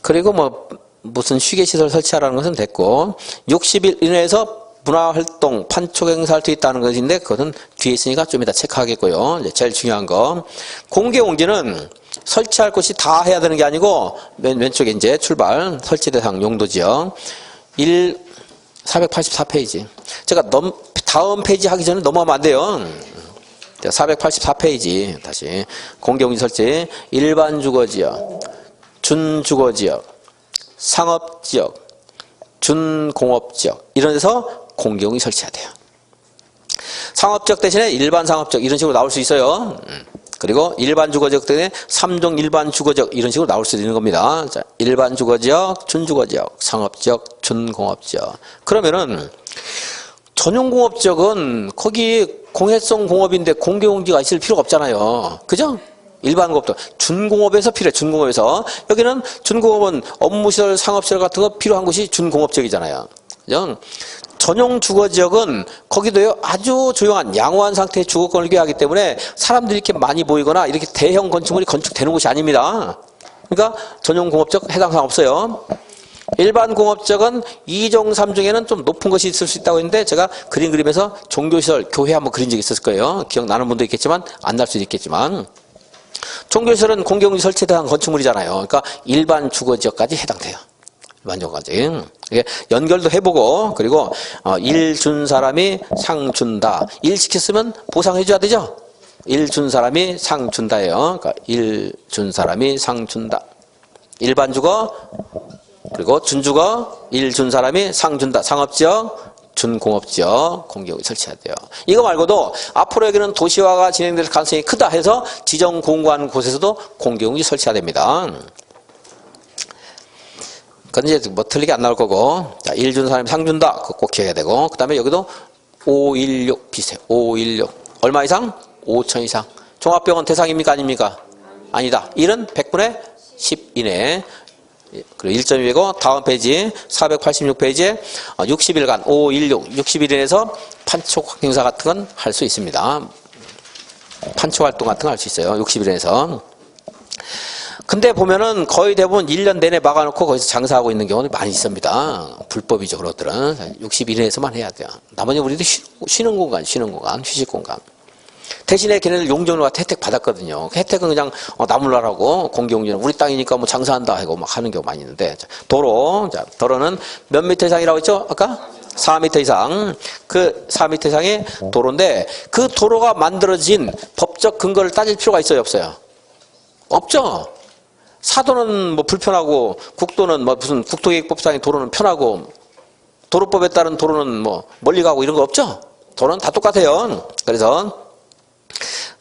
[SPEAKER 1] 그리고 뭐 무슨 휴게시설 설치하라는 것은 됐고 60일 이내에서 문화활동 판촉행사할 수 있다는 것인데 그것은 뒤에 있으니까 좀 이따 체크하겠고요. 이제 제일 중요한 거 공개공지는 설치할 곳이 다 해야 되는 게 아니고 왼쪽에 이제 출발 설치 대상 용도지역 484페이지 제가 다음 페이지 하기 전에 넘어가면 안 돼요. 484페이지 다시 공개공지 설치 일반 주거지역 준주거지역 상업지역, 준공업지역 이런 데서 공개공지 설치해야 돼요. 상업지역 대신에 일반 상업지역 이런 식으로 나올 수 있어요. 그리고 일반 주거지역 때문에 3종 일반 주거지역 이런 식으로 나올 수도 있는 겁니다. 자, 일반 주거지역, 준주거지역, 상업지역, 준공업지역. 그러면은 전용공업지역은 거기 공해성 공업인데 공개공지가 있을 필요가 없잖아요. 그죠? 일반 공업도 준공업에서 필요해. 준공업에서 여기는 준공업은 업무시설, 상업시설 같은 거 필요한 곳이 준공업지역이잖아요. 그죠? 전용 주거지역은 거기도요 아주 조용한 양호한 상태의 주거권을 기하기 때문에 사람들이 이렇게 많이 모이거나 이렇게 대형 건축물이 건축되는 곳이 아닙니다. 그러니까 전용 공업지역 해당 사항 없어요. 일반 공업지역은 2종, 3종에는 좀 높은 것이 있을 수 있다고 했는데 제가 그림 그리면서 종교시설, 교회 한번 그린 적이 있었을 거예요. 기억나는 분도 있겠지만 안 날 수도 있겠지만 종교시설은 공개공지 설치에 대한 건축물이잖아요. 그러니까 일반 주거지역까지 해당돼요. 일반 주거까지. 이게 연결도 해보고 그리고 일 준 사람이 상 준다. 일 시켰으면 보상해줘야 되죠. 일 준 사람이 상 준다예요. 그러니까 일 준 사람이 상 준다. 일반 주거 그리고 준주거 일 준 사람이 상 준다. 상업지역 준공업지역 공개공지 설치해야 돼요. 이거 말고도 앞으로 여기는 도시화가 진행될 가능성이 크다 해서 지정 공고한 곳에서도 공개공지 설치해야 됩니다. 그건 이제 뭐 틀리게 안 나올 거고. 자, 일 준 사람이 상 준다. 그거 꼭 기억해야 되고. 그 다음에 여기도 516 비슷해요. 516. 얼마 이상? 5천 이상. 종합병원 대상입니까? 아닙니까? 아니다. 1은 100분의 10 이내. 그리고 1.2이고 다음 페이지 486페이지에 60일간 516 60일 이내에서 판촉 행사 같은 건 할 수 있습니다. 판촉 활동 같은 거 할 수 있어요. 60일 이내에서. 근데 보면은 거의 대부분 1년 내내 막아놓고 거기서 장사하고 있는 경우도 많이 있습니다. 불법이죠, 그것들은. 60일 이내에서만 해야 돼요. 나머지 우리도 쉬는 공간, 휴식 공간. 대신에 걔네들 용적률 같은 혜택 받았거든요. 그 혜택은 그냥 나물라라고 공개용지는 우리 땅이니까 뭐 장사한다 하고 막 하는 경우 많이 있는데. 도로, 자, 도로는 몇 미터 이상이라고 했죠? 아까? 4미터 이상. 그 4미터 이상의 도로인데 그 도로가 만들어진 법적 근거를 따질 필요가 있어요, 없어요? 없죠? 사도는 뭐 불편하고 국도는 뭐 무슨 국토계획법상의 도로는 편하고 도로법에 따른 도로는 뭐 멀리 가고 이런 거 없죠? 도로는 다 똑같아요. 그래서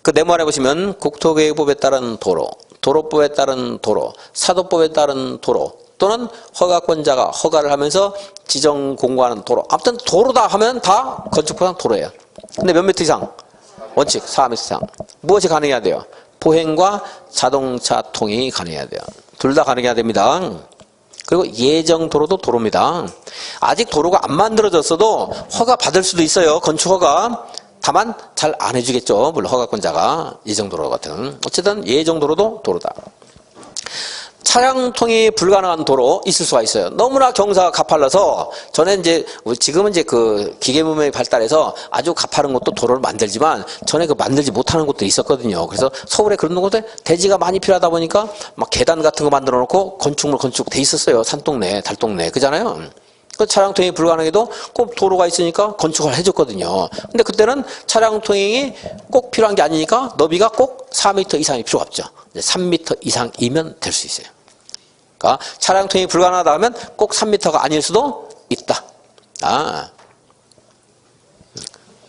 [SPEAKER 1] 그 네모안에 보시면 국토계획법에 따른 도로, 도로법에 따른 도로, 사도법에 따른 도로 또는 허가권자가 허가를 하면서 지정 공고하는 도로. 아무튼 도로다 하면 다 건축법상 도로예요. 근데 몇 미터 이상? 원칙 4미터 이상. 무엇이 가능해야 돼요? 보행과 자동차 통행이 가능해야 돼요. 둘 다 가능해야 됩니다. 그리고 예정 도로도 도로입니다. 아직 도로가 안 만들어졌어도 허가 받을 수도 있어요. 건축 허가. 다만 잘 안 해주겠죠. 물론 허가권자가 예정 도로 같은. 어쨌든 예정 도로도 도로다. 차량 통행이 불가능한 도로 있을 수가 있어요. 너무나 경사가 가팔라서 전에 이제 지금은 이제 그 기계 문명이 발달해서 아주 가파른 곳도 도로를 만들지만 전에 그 만들지 못하는 곳도 있었거든요. 그래서 서울에 그런 곳에 대지가 많이 필요하다 보니까 막 계단 같은 거 만들어 놓고 건축물 건축돼 있었어요. 산동네, 달동네. 그잖아요. 그 차량 통행이 불가능해도 꼭 도로가 있으니까 건축을 해줬거든요. 근데 그때는 차량 통행이 꼭 필요한 게 아니니까 너비가 꼭 4m 이상이 필요가 없죠. 3m 이상이면 될 수 있어요. 그러니까 차량 통행이 불가능하다 하면 꼭 3m가 아닐 수도 있다.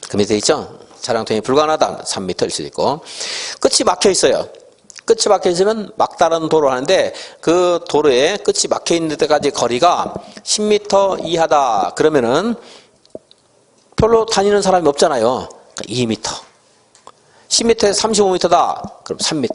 [SPEAKER 1] 그 밑에 있죠? 차량 통행이 불가능하다 하면 3m일 수도 있고. 끝이 막혀 있어요. 끝이 막혀 있으면 막다른 도로 하는데 그 도로에 끝이 막혀 있는 데까지 거리가 10m 이하다. 그러면은 별로 다니는 사람이 없잖아요. 그러니까 2m. 10m에 35m다. 그럼 3m.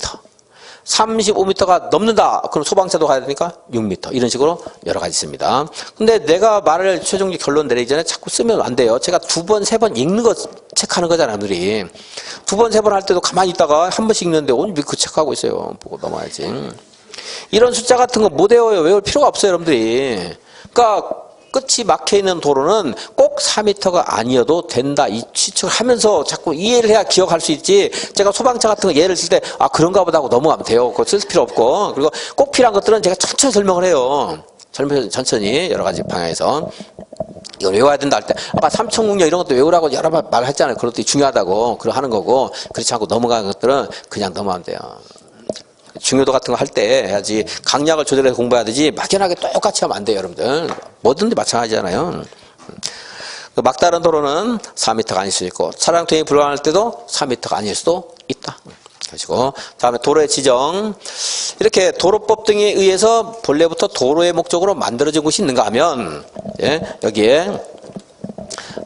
[SPEAKER 1] 35m가 넘는다. 그럼 소방차도 가야 되니까 6m. 이런 식으로 여러 가지 있습니다. 근데 내가 말을 최종적 결론 내리기 전에 자꾸 쓰면 안 돼요. 제가 2번, 3번 읽는 거 체크하는 거잖아요, 남들이. 2번, 3번 할 때도 가만히 있다가 한 번씩 읽는데 오늘 그 체크하고 있어요. 보고 넘어야지. 이런 숫자 같은 거 못 외워요. 외울 필요가 없어요, 여러분들이. 그러니까 끝이 막혀있는 도로는 꼭 4m가 아니어도 된다. 이 추측을 하면서 자꾸 이해를 해야 기억할 수 있지. 제가 소방차 같은 거 예를 들 때 그런가 보다 하고 넘어가면 돼요. 그거 쓸 필요 없고. 그리고 꼭 필요한 것들은 제가 천천히 설명을 해요. 천천히 여러 가지 방향에서. 이걸 외워야 된다 할 때 삼천국력 이런 것도 외우라고 여러 번 말했잖아요. 그것도 중요하다고 하는 거고 그렇지 않고 넘어가는 것들은 그냥 넘어가면 돼요. 중요도 같은 거 할 때 해야지 강약을 조절해서 공부해야 되지 막연하게 똑같이 하면 안 돼요, 여러분들. 뭐든지 마찬가지잖아요. 막다른 도로는 4m가 아닐 수 있고 차량 통행이 불가능할 때도 4m가 아닐 수도 있다. 하시고, 다음에 도로의 지정. 이렇게 도로법 등에 의해서 본래부터 도로의 목적으로 만들어진 곳이 있는가 하면, 예, 여기에,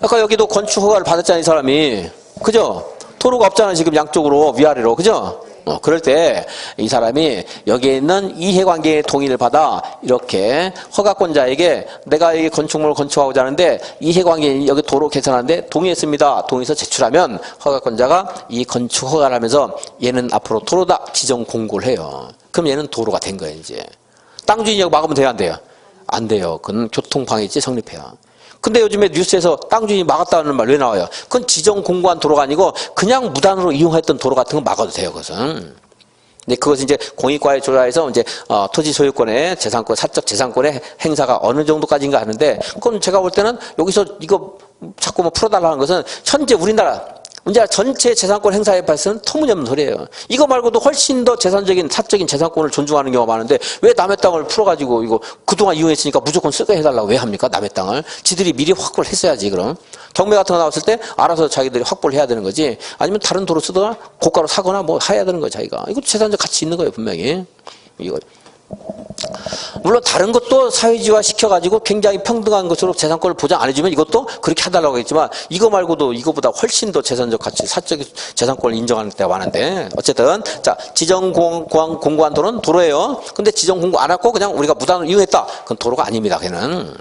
[SPEAKER 1] 아까 여기도 건축 허가를 받았잖아요, 이 사람이. 그죠? 도로가 없잖아, 지금 양쪽으로, 위아래로. 그죠? 그럴 때 이 사람이 여기에 있는 이해관계의 동의를 받아 이렇게 허가권자에게 내가 이 건축물을 건축하고자 하는데 이해관계 여기 도로 개선하는데 동의했습니다. 동의서 제출하면 허가권자가 이 건축 허가를 하면서 얘는 앞으로 도로다 지정 공고를 해요. 그럼 얘는 도로가 된 거예요, 이제. 땅 주인이 여기 막으면 돼요, 안 돼요? 안 돼요. 그건 교통방해죄 성립해요. 근데 요즘에 뉴스에서 땅 주인이 막았다는 말 왜 나와요? 그건 지정 공고한 도로가 아니고 그냥 무단으로 이용했던 도로 같은 거 막아도 돼요, 그것은. 근데 그것은 이제 공익과에 조사해서 이제 토지 소유권의 재산권, 사적 재산권의 행사가 어느 정도까지인가 하는데, 그건 제가 볼 때는 여기서 이거 자꾸 뭐 풀어달라는 것은 현재 우리나라 전체 재산권 행사에 발생은 터무니없는 소리예요. 이거 말고도 훨씬 더 재산적인 사적인 재산권을 존중하는 경우가 많은데 왜 남의 땅을 풀어가지고 이거 그동안 이용했으니까 무조건 쓰게 해달라고 왜 합니까? 남의 땅을. 지들이 미리 확보를 했어야지 그럼. 경매 같은 거 나왔을 때 알아서 자기들이 확보를 해야 되는 거지. 아니면 다른 도로 쓰거나 고가로 사거나 뭐 해야 되는 거야 자기가. 이것도 재산적 가치 있는 거예요 분명히. 이거. 물론 다른 것도 사회주의화 시켜가지고 굉장히 평등한 것으로 재산권을 보장 안 해주면 이것도 그렇게 해달라고 하겠지만 이거 말고도 이거보다 훨씬 더 재산적 가치, 사적 재산권을 인정하는 때가 많은데 어쨌든 자 지정 공고한 도로는 도로예요. 근데 지정 공고 안 하고 그냥 우리가 무단으로 이용했다. 그건 도로가 아닙니다. 걔는.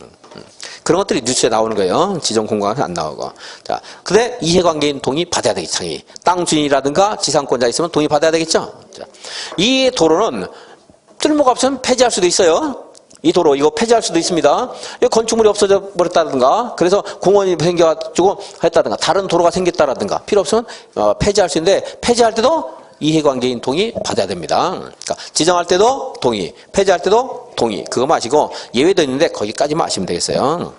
[SPEAKER 1] 그런 것들이 뉴스에 나오는 거예요. 지정 공고는 안 나오고. 자, 근데 이해관계인 동의 받아야 되겠죠. 당연히. 땅 주인이라든가 지상권자 있으면 동의 받아야 되겠죠. 자, 이 도로는 쓸모가 없으면 폐지할 수도 있어요. 이 도로 이거 폐지할 수도 있습니다. 건축물이 없어져 버렸다든가 그래서 공원이 생겨가지고 했다든가 다른 도로가 생겼다든가 필요 없으면 폐지할 수 있는데 폐지할 때도 이해관계인 동의 받아야 됩니다. 그러니까 지정할 때도 동의, 폐지할 때도 동의. 그거 마시고 예외도 있는데 거기까지만 아시면 되겠어요.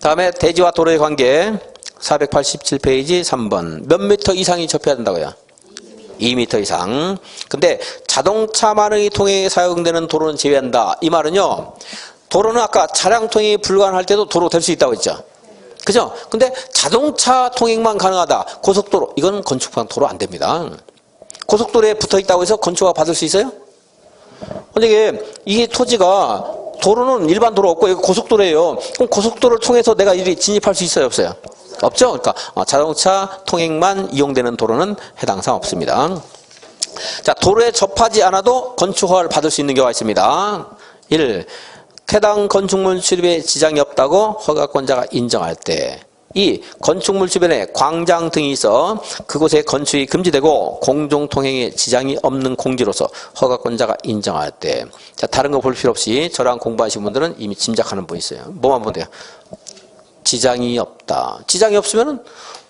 [SPEAKER 1] 다음에 대지와 도로의 관계 487페이지 3번 몇 미터 이상이 접해야 된다고요? 2m 이상. 근데 자동차만의 통행에 사용되는 도로는 제외한다. 이 말은요. 도로는 아까 차량 통행이 불가능할 때도 도로 될 수 있다고 했죠. 그죠? 근데 자동차 통행만 가능하다. 고속도로. 이건 건축상 도로 안 됩니다. 고속도로에 붙어 있다고 해서 건축허가 받을 수 있어요? 근데 이게 토지가 도로는 일반 도로 없고 이거 고속도로예요. 그럼 고속도로를 통해서 내가 이리 진입할 수 있어요? 없어요? 없죠? 그러니까 자동차 통행만 이용되는 도로는 해당 사항 없습니다. 자, 도로에 접하지 않아도 건축허가를 받을 수 있는 경우가 있습니다. 1. 해당 건축물 출입에 지장이 없다고 허가권자가 인정할 때 2. 건축물 주변에 광장 등이 있어 그곳에 건축이 금지되고 공종통행에 지장이 없는 공지로서 허가권자가 인정할 때 자, 다른 거 볼 필요 없이 저랑 공부하신 분들은 이미 짐작하는 분 있어요. 뭐만 보면 돼요? 지장이 없다. 지장이 없으면은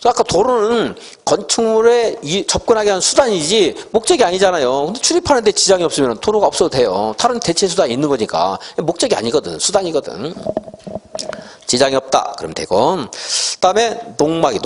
[SPEAKER 1] 아까 도로는 건축물에 접근하게 하는 수단이지 목적이 아니잖아요. 근데 출입하는데 지장이 없으면 도로가 없어도 돼요. 다른 대체 수단이 있는 거니까 목적이 아니거든. 수단이거든. 지장이 없다. 그러면 되고 그다음에 농막이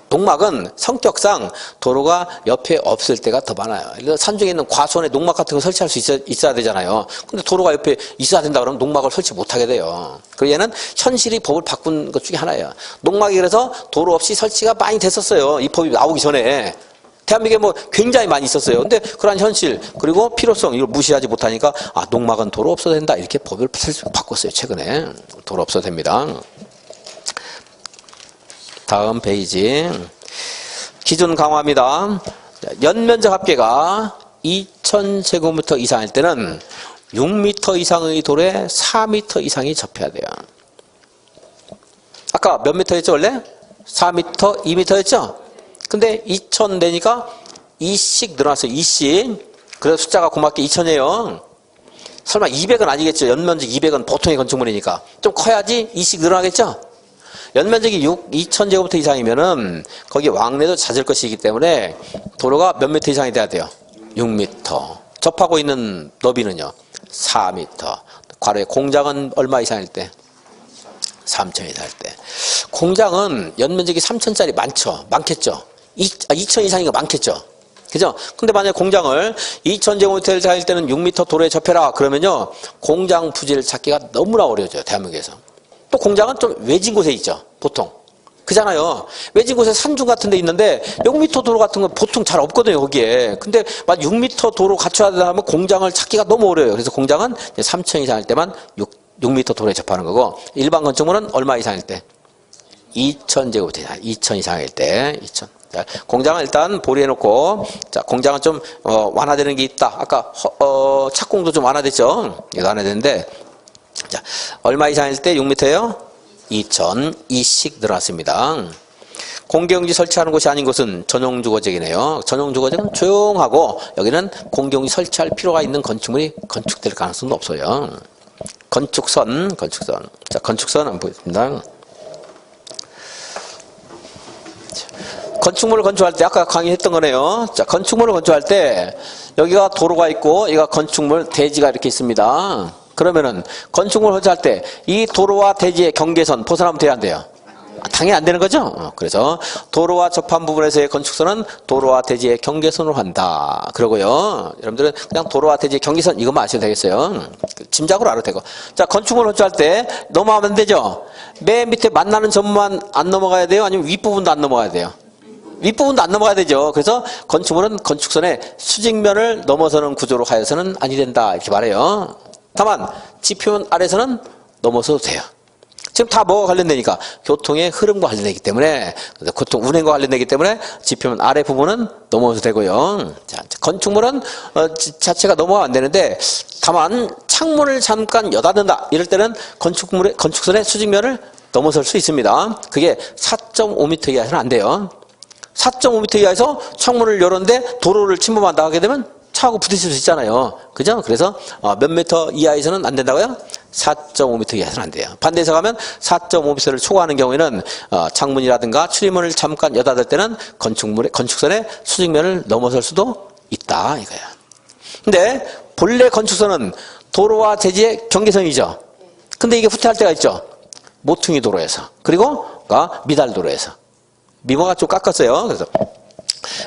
[SPEAKER 1] 농막은 성격상 도로가 옆에 없을 때가 더 많아요. 산중에 있는 과수원에 농막 같은 거 설치할 수 있어야 되잖아요. 근데 도로가 옆에 있어야 된다 그러면 농막을 설치 못하게 돼요. 그리고 얘는 현실이 법을 바꾼 것 중에 하나예요. 농막이 그래서 도로 없이 설치가 많이 됐었어요. 이 법이 나오기 전에. 대한민국에 뭐 굉장히 많이 있었어요. 근데 그런 현실 그리고 필요성 이걸 무시하지 못하니까 농막은 도로 없어도 된다. 이렇게 법을 바꿨어요. 최근에. 도로 없어도 됩니다. 다음 페이지. 기준 강화입니다. 연면적 합계가 2000제곱미터 이상일 때는 6m 이상의 도로에 4m 이상이 접해야 돼요. 아까 몇 미터였죠 원래? 4m, 2m였죠? 근데 2000 되니까 2씩 늘어났어요. 2씩. 그래서 숫자가 고맙게 2000이에요. 설마 200은 아니겠죠? 연면적 200은 보통의 건축물이니까. 좀 커야지 2씩 늘어나겠죠? 연면적이 2000제곱미터 이상이면은 거기 왕래도 잦을 것이기 때문에 도로가 몇 미터 이상이 돼야 돼요? 6m. 접하고 있는 너비는요? 4m. 괄호에 공장은 얼마 이상일 때? 3000 이상일 때. 공장은 연면적이 3000짜리 많겠죠? 2000 이상이니까 많겠죠? 그죠? 근데 만약에 공장을 2000제곱미터 이상일 때는 6m 도로에 접해라. 그러면요. 공장 부지를 찾기가 너무나 어려워져요. 대한민국에서. 또 공장은 좀 외진 곳에 있죠. 보통. 그잖아요. 외진 곳에 산중 같은 데 있는데 6m 도로 같은 건 보통 잘 없거든요, 거기에. 근데 만 6m 도로 갖춰야 되면 공장을 찾기가 너무 어려워요. 그래서 공장은 3층 이상일 때만 6m 도로에 접하는 거고, 일반 건축물은 얼마 이상일 때? 2,000제곱미터, 2,000 이상일 때, 2,000. 자, 공장은 일단 보리해놓고, 자, 공장은 좀, 완화되는 게 있다. 아까, 착공도 좀 완화됐죠? 이거 완화되는데, 자, 얼마 이상일 때 6m예요? 2,000, 2씩 늘어났습니다. 공경지 설치하는 곳이 아닌 곳은 전용주거지이네요. 전용주거지는 조용하고, 여기는 공경지 설치할 필요가 있는 건축물이 건축될 가능성도 없어요. 건축선. 자, 건축선 한번 보겠습니다. 건축물을 건축할 때 아까 강의했던 거네요. 자, 건축물을 건축할 때 여기가 도로가 있고 여기가 건축물 대지가 이렇게 있습니다. 그러면은 건축물을 건축할 때 이 도로와 대지의 경계선 벗어나면 돼야 안 돼요? 당연히 안 되는 거죠. 그래서 도로와 접한 부분에서의 건축선은 도로와 대지의 경계선으로 한다. 그러고요. 여러분들은 그냥 도로와 대지의 경계선 이것만 아셔도 되겠어요. 짐작으로 알아도 되고. 자, 건축물을 건축할 때 넘어가면 안 되죠. 맨 밑에 만나는 점만 안 넘어가야 돼요? 아니면 윗부분도 안 넘어가야 돼요? 윗부분도 안 넘어가야 되죠. 그래서 건축물은 건축선의 수직면을 넘어서는 구조로 하여서는 아니 된다. 이렇게 말해요. 다만 지표면 아래서는 넘어서도 돼요. 지금 다 뭐가 관련되니까 교통의 흐름과 관련되기 때문에, 교통 운행과 관련되기 때문에 지표면 아래 부분은 넘어서도 되고요. 자, 건축물은 자체가 넘어가면 안 되는데, 다만 창문을 잠깐 여닫는다. 이럴 때는 건축선의 수직면을 넘어설 수 있습니다. 그게 4.5m 이하에서는 안 돼요. 4.5m 이하에서 창문을 열었는데 도로를 침범한다 하게 되면 차하고 부딪힐 수 있잖아요. 그죠? 그래서 몇 미터 이하에서는 안 된다고요? 4.5m 이하에서는 안 돼요. 반대에서 가면 4.5m를 초과하는 경우에는 창문이라든가 출입문을 잠깐 여닫을 때는 건축선의 수직면을 넘어설 수도 있다 이거야. 근데 본래 건축선은 도로와 대지의 경계선이죠. 근데 이게 후퇴할 때가 있죠. 모퉁이 도로에서, 그리고 미달도로에서. 미모가 좀 깎았어요. 그래서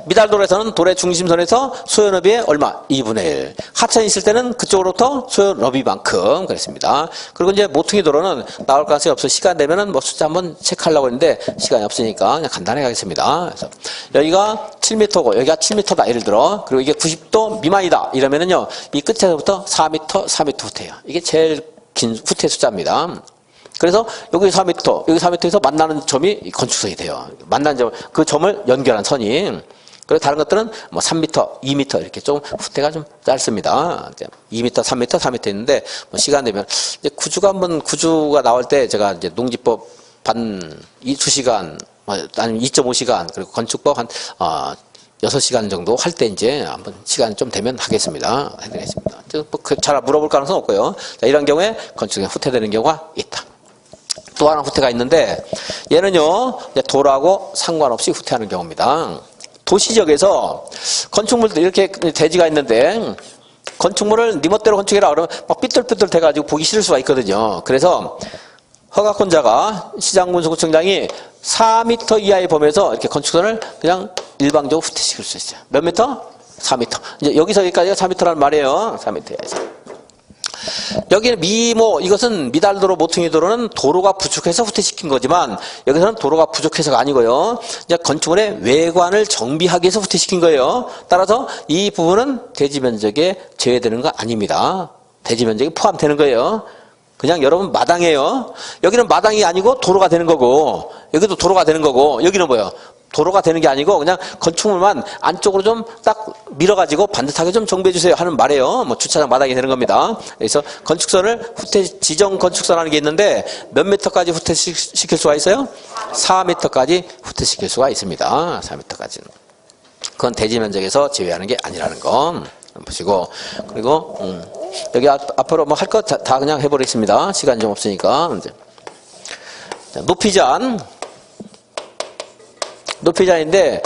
[SPEAKER 1] 미달도로에서는 도로의 중심선에서 소요너비의 얼마? 2분의 1. 하천이 있을 때는 그쪽으로부터 소요너비만큼 그랬습니다. 그리고 이제 모퉁이 도로는 나올 가능성이 없어. 시간 되면은 뭐 숫자 한번 체크하려고 했는데 시간이 없으니까 그냥 간단하게 하겠습니다. 그래서 여기가 7m고 여기가 7m다. 예를 들어. 그리고 이게 90도 미만이다. 이러면은요, 이 끝에서부터 4m 후퇴해요. 이게 제일 긴 후퇴 숫자입니다. 그래서 여기 4m, 여기 4m에서 만나는 점이 건축선이 돼요. 만나는 점, 그 점을 연결한 선이. 그리고 다른 것들은 뭐 3m, 2m 이렇게 좀 후퇴가 좀 짧습니다. 2m, 3m, 4m 있는데 뭐 시간 되면 이제 구주가 나올 때 제가 이제 농지법 2시간, 아니면 2.5시간, 그리고 건축법 한 6시간 정도 할 때 이제 한번 시간 좀 되면 하겠습니다. 해드리겠습니다. 잘 물어볼 가능성은 없고요. 자, 이런 경우에 건축에 후퇴되는 경우가 있다. 또 하나 후퇴가 있는데, 얘는요, 도로하고 상관없이 후퇴하는 경우입니다. 도시지역에서 건축물들 이렇게 대지가 있는데, 건축물을 네 멋대로 건축해라 그러면 막 삐뚤삐뚤 돼가지고 보기 싫을 수가 있거든요. 그래서 허가권자가 시장군수구청장이 4m 이하의 범위에서 이렇게 건축선을 그냥 일방적으로 후퇴시킬 수 있어요. 몇 미터? 4m. 이제 여기서 여기까지가 4m라는 말이에요. 4m 이하에서. 여기는 이것은 미달도로 모퉁이도로는 도로가 부족해서 후퇴시킨 거지만 여기서는 도로가 부족해서가 아니고요. 이제 건축물의 외관을 정비하기 위해서 후퇴시킨 거예요. 따라서 이 부분은 대지 면적에 제외되는 거 아닙니다. 대지 면적이 포함되는 거예요. 그냥 여러분 마당이에요. 여기는 마당이 아니고 도로가 되는 거고, 여기도 도로가 되는 거고, 여기는 뭐예요? 도로가 되는 게 아니고 그냥 건축물만 안쪽으로 좀 딱 밀어가지고 반듯하게 좀 정비해 주세요 하는 말이에요. 뭐 주차장 마당이 되는 겁니다. 그래서 건축선을 지정 건축선하는 게 있는데 몇 미터까지 후퇴시킬 수가 있어요? 4m까지 후퇴시킬 수가 있습니다. 4m까지는. 그건 대지 면적에서 제외하는 게 아니라는 거 보시고, 그리고 여기 앞으로 뭐 할 거 다 그냥 해버리겠습니다. 시간이 좀 없으니까. 이제 높이자인데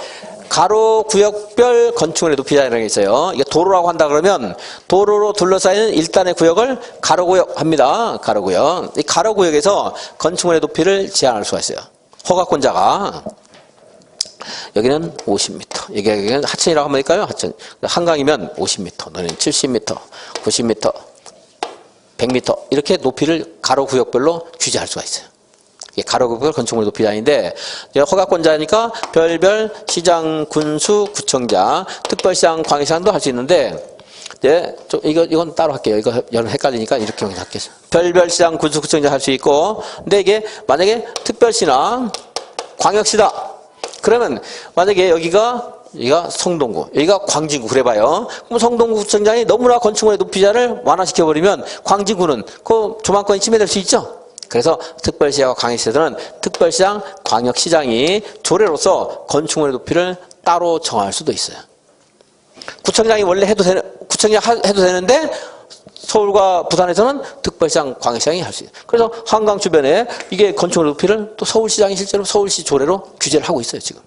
[SPEAKER 1] 가로 구역별 건축물의 높이자라는 게 있어요. 이게 도로라고 한다 그러면 도로로 둘러싸이는 일단의 구역을 가로구역 합니다. 가로구역. 이 가로구역에서 건축물의 높이를 제한할 수가 있어요. 허가권자가. 여기는 50m. 여기는 하천이라고 하면 될까요? 하천. 한강이면 50m, 너는 70m, 90m, 100m 이렇게 높이를 가로구역별로 규제할 수가 있어요. 가로구별 건축물 높이자인데 허가권자니까 별별 시장, 군수, 구청장, 특별시장, 광역시장도 할 수 있는데 이건 따로 할게요. 이거 헷갈리니까 이렇게 할게요. 별별 시장, 군수, 구청장 할 수 있고, 근데 이게 만약에 특별시나 광역시다. 그러면 만약에 여기가 성동구, 여기가 광진구 그래봐요. 그럼 성동구 구청장이 너무나 건축물의 높이자를 완화시켜버리면 광진구는 그 조망권이 침해될 수 있죠. 그래서 특별시와 광역시들은 특별시장, 광역시장이 조례로서 건축물의 높이를 따로 정할 수도 있어요. 구청장이 원래 해도 되는데 서울과 부산에서는 특별시장, 광역시장이 할 수 있어요. 그래서 한강 주변에 이게 건축물 높이를 또 서울시장이 실제로 서울시 조례로 규제를 하고 있어요, 지금.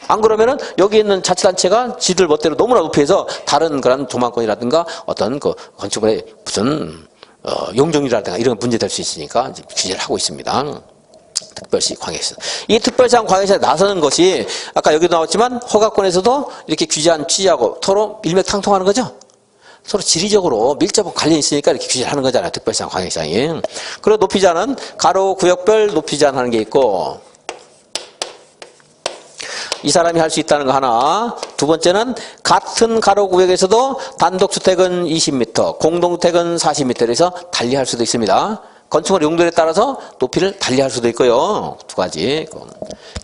[SPEAKER 1] 안 그러면은 여기 있는 자치단체가 지들 멋대로 너무나 높이해서 다른 그런 조망권이라든가 어떤 그 건축물의 무슨 용적률이라든가 이런 문제 될 수 있으니까 이제 규제를 하고 있습니다. 특별시, 광역시. 이 특별시장, 광역시에 나서는 것이 아까 여기도 나왔지만 허가권에서도 이렇게 규제한 취지하고 서로 일맥상통하는 거죠. 서로 지리적으로 밀접하게 관련이 있으니까 이렇게 규제를 하는 거잖아요. 특별시장, 광역시장이. 그리고 높이자는 가로 구역별 높이제한 하는 게 있고, 이 사람이 할 수 있다는 거 하나. 두 번째는 같은 가로 구역에서도 단독주택은 20m, 공동주택은 40m 에서 달리할 수도 있습니다. 건축물 용도에 따라서 높이를 달리할 수도 있고요. 두 가지.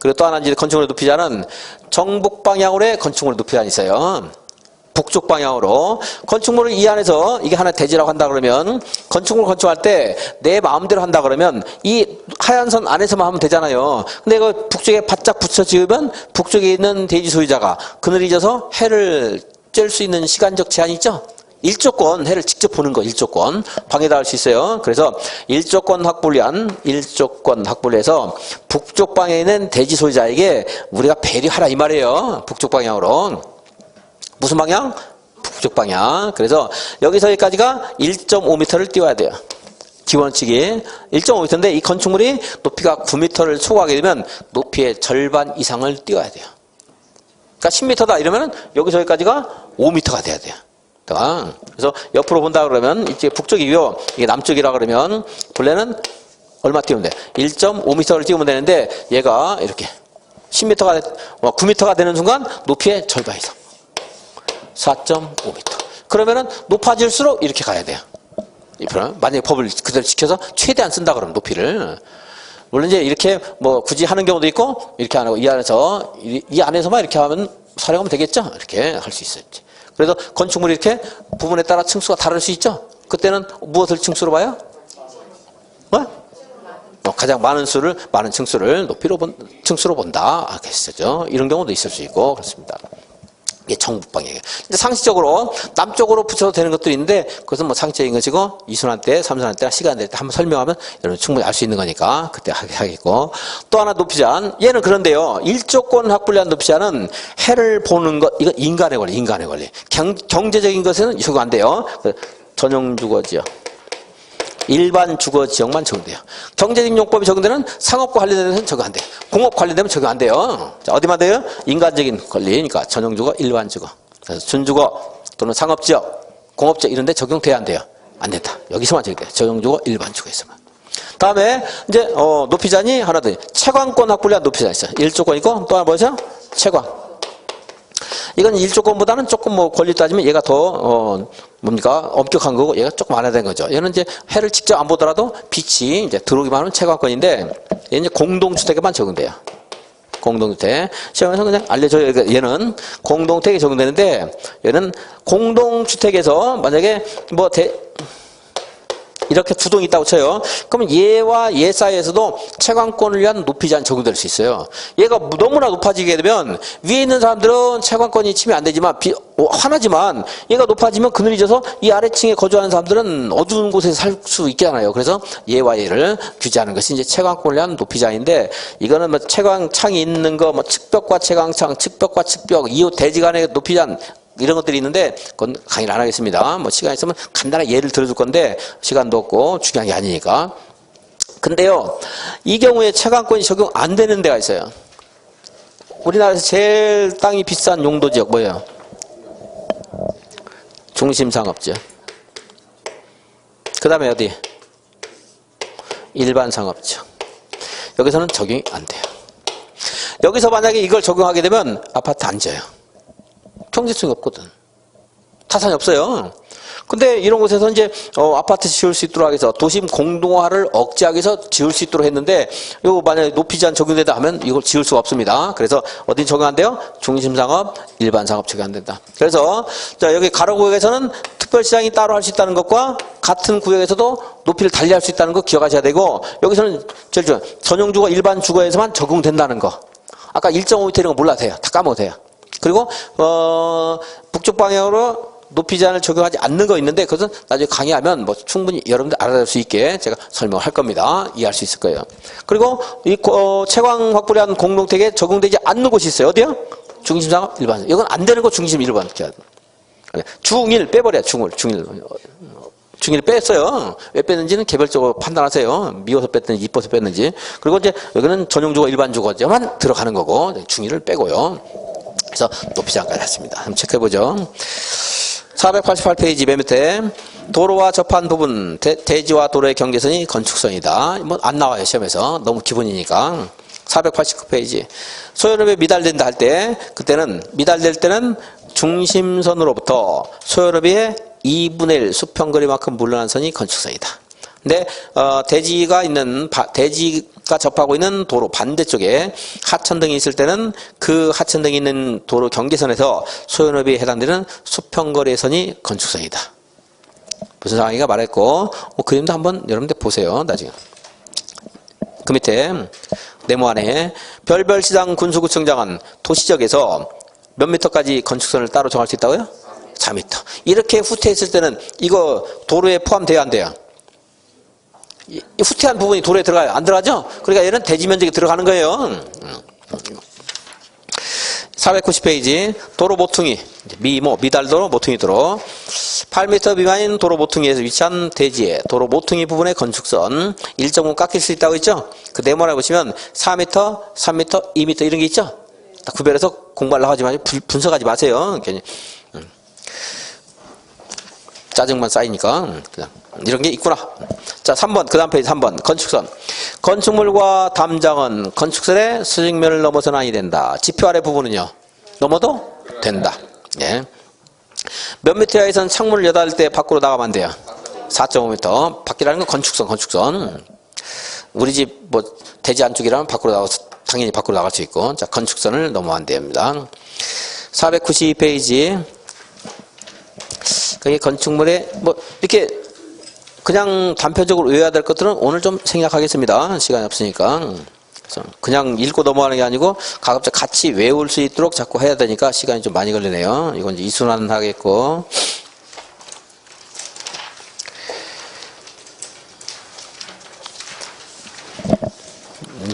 [SPEAKER 1] 그리고 또 하나 이제 건축물의 높이자는 정북 방향으로의 건축물의 높이자는 있어요. 북쪽 방향으로 건축물을 이 안에서 이게 하나 대지라고 한다 그러면 건축물 건축할 때 내 마음대로 한다 그러면 이 하얀 선 안에서만 하면 되잖아요. 근데 이거 북쪽에 바짝 붙여 지으면 북쪽에 있는 대지 소유자가 그늘이 져서 해를 쬐을 수 있는 시간적 제한이 있죠. 일조권, 해를 직접 보는 거, 일조권. 방해다 할 수 있어요. 그래서 일조권 확보해서 북쪽 방향에 있는 대지 소유자에게 우리가 배려하라 이 말이에요. 북쪽 방향으로. 무슨 방향? 북쪽 방향. 그래서 여기서 여기까지가 1.5m를 띄워야 돼요. 기원칙이 1.5m인데 이 건축물이 높이가 9m를 초과하게 되면 높이의 절반 이상을 띄워야 돼요. 그러니까 10m다 이러면 여기서 여기까지가 5m가 돼야 돼요. 그래서 옆으로 본다 그러면 이제 북쪽이고요. 이게 남쪽이라 그러면 본래는 얼마 띄우면 돼? 1.5m를 띄우면 되는데 얘가 이렇게 10m가 9m가 되는 순간 높이의 절반 이상. 4.5m. 그러면은 높아질수록 이렇게 가야 돼요. 만약에 법을 그대로 지켜서 최대한 쓴다 그러면 높이를. 물론 이제 이렇게 뭐 굳이 하는 경우도 있고 이렇게 안 하고 이 안에서만 이렇게 하면 사용하면 되겠죠. 이렇게 할 수 있어요. 그래서 건축물이 이렇게 부분에 따라 층수가 다를 수 있죠. 그때는 무엇을 층수로 봐요? 가장 많은 층수를 층수로 본다. 그랬었죠. 이런 경우도 있을 수 있고 그렇습니다. 이게 정북 방향이에요. 근데 상식적으로 남쪽으로 붙여도 되는 것들이 있는데 그것은 뭐 상식적인 것이고 2순환 때, 3순환 때나 시간 될 때 한번 설명하면 여러분 충분히 알 수 있는 거니까 그때 하겠고. 또 하나 높이제한. 얘는 그런데요. 일조권 확보한 높이제한은 해를 보는 것, 이거 인간의 권리. 경제적인 것에는 적용 안 돼요. 전용 주거지역. 일반 주거지역만 적용돼요. 경제적 용법이 적용되는 상업과 관련된 데는 적용 안 돼요. 공업 관련되면 적용 안 돼요. 자, 어디만 돼요? 인간적인 권리니까 전용주거, 일반주거. 그래서 준주거 또는 상업지역, 공업지역 이런 데 적용돼야 안 돼요. 안 된다. 여기서만 적용돼요. 전용주거, 일반주거에서만. 다음에 이제 높이자니 하나 더 채광권 확보를 위한 높이자 있어요. 일조권이고 또 하나 뭐죠? 채광. 이건 일조권보다는 조금 뭐 권리 따지면 얘가 더 엄격한 거고 얘가 조금 완화된 거죠. 얘는 이제 해를 직접 안 보더라도 빛이 이제 들어오기만 하면 채광권인데 얘는 이제 공동주택에만 적용돼요. 공동주택. 시험에서 그냥 알려줘요. 얘는 공동주택에 적용되는데 얘는 공동주택에서 만약에 이렇게 두 동이 있다고 쳐요. 그러면 얘와 얘 사이에서도 채광권을 위한 높이제한 적용될 수 있어요. 얘가 너무나 높아지게 되면 위에 있는 사람들은 채광권이 침해 안 되지만 화나지만 얘가 높아지면 그늘이 져서 이 아래층에 거주하는 사람들은 어두운 곳에서 살 수 있잖아요. 그래서 얘와 얘를 규제하는 것이 이제 채광권을 위한 높이제한인데 이거는 뭐 채광창이 있는 거, 뭐 측벽과 채광창, 측벽과 측벽, 이웃 대지 간의 높이제한 이런 것들이 있는데 그건 강의를 안 하겠습니다. 뭐 시간 있으면 간단하게 예를 들어줄 건데 시간도 없고 중요한 게 아니니까. 근데요, 이 경우에 채광권이 적용 안 되는 데가 있어요. 우리나라에서 제일 땅이 비싼 용도지역 뭐예요? 중심상업지역. 그 다음에 어디? 일반 상업지역. 여기서는 적용이 안 돼요. 여기서 만약에 이걸 적용하게 되면 아파트 안 지어요. 경제성이 없거든. 타산이 없어요. 근데 이런 곳에서 이제 아파트 지을 수 있도록 해서 도심 공동화를 억제하기 위해서 지을 수 있도록 했는데 이거 만약에 높이 제한 적용되다 하면 이걸 지을 수가 없습니다. 그래서 어디 적용 안 돼요? 중심상업, 일반상업 적용 안 된다. 그래서 자 여기 가로구역에서는 특별시장이 따로 할 수 있다는 것과 같은 구역에서도 높이를 달리할 수 있다는 거 기억하셔야 되고 여기서는 제일 중요한 전용주거, 일반주거에서만 적용된다는 거. 아까 1.5m 이런 거 몰라도 돼요. 다 까먹어도 돼요. 그리고 북쪽 방향으로 높이 제한을 적용하지 않는 거 있는데 그것은 나중에 강의하면 뭐 충분히 여러분들 알아낼 수 있게 제가 설명을 할 겁니다. 이해할 수 있을 거예요. 그리고 이 채광 확보를 한 공동택에 적용되지 않는 곳이 있어요. 어디요? 중심상업, 일반. 이건 안 되는 거 중심 1번. 중1 빼버려요. 중1 뺐어요. 왜 뺐는지는 개별적으로 판단하세요. 미워서 뺐는지 이뻐서 뺐는지. 그리고 이제 여기는 전용주거, 일반주거만 들어가는 거고 중1을 빼고요. 그래서 높이 제한까지 했습니다. 한번 체크해보죠. 488페이지 맨 밑에 도로와 접한 부분 대지와 도로의 경계선이 건축선이다. 뭐 안 나와요 시험에서. 너무 기본이니까. 489페이지 소요롭에 미달된다 할 때 그때는 미달될 때는 중심선으로부터 소요롭의 2분의 1 수평거리만큼 물러난 선이 건축선이다. 근데 대지가 접하고 있는 도로 반대쪽에 하천등이 있을 때는 그 하천등이 있는 도로 경계선에서 소요너비에 해당되는 수평거리의 선이 건축선이다. 무슨 상황인가 말했고 그림도 한번 여러분들 보세요. 나중에. 그 밑에 네모 안에 별별시장 군수구청장은 도시적에서 몇 미터까지 건축선을 따로 정할 수 있다고요? 4미터. 이렇게 후퇴했을 때는 이거 도로에 포함돼야 안 돼요? 이 후퇴한 부분이 도로에 들어가요? 안 들어가죠? 그러니까 얘는 대지 면적에 들어가는 거예요. 490페이지 도로 모퉁이 미달도로 모퉁이 도로 8m 미만인 도로 모퉁이에서 위치한 대지에 도로 모퉁이 부분의 건축선 1.5 깎일 수 있다고 했죠? 그 네모를 보시면 4m, 3m, 2m 이런 게 있죠? 딱 구별해서 공부하려고 하지 마세요. 분석하지 마세요. 괜히 짜증만 쌓이니까 그냥 이런 게 있구나. 자 3번 그 다음 페이지 3번 건축선 건축물과 담장은 건축선의 수직면을 넘어서는 아니 된다. 지표 아래 부분은요 넘어도 된다. 예. 몇 미터 이하에서는 창문을 여닫을 때 밖으로 나가면 안 돼요? 4.5m. 밖이라는 건 건축선. 우리 집 뭐 대지 안쪽이라면 밖으로 나가서 당연히 밖으로 나갈 수 있고 자 건축선을 넘어 안 됩니다. 492페이지 그게 건축물에 뭐 이렇게 그냥 단편적으로 외워야 될 것들은 오늘 좀 생략하겠습니다. 시간이 없으니까. 그래서 그냥 읽고 넘어가는 게 아니고 가급적 같이 외울 수 있도록 자꾸 해야 되니까 시간이 좀 많이 걸리네요. 이건 이제 이순환 하겠고.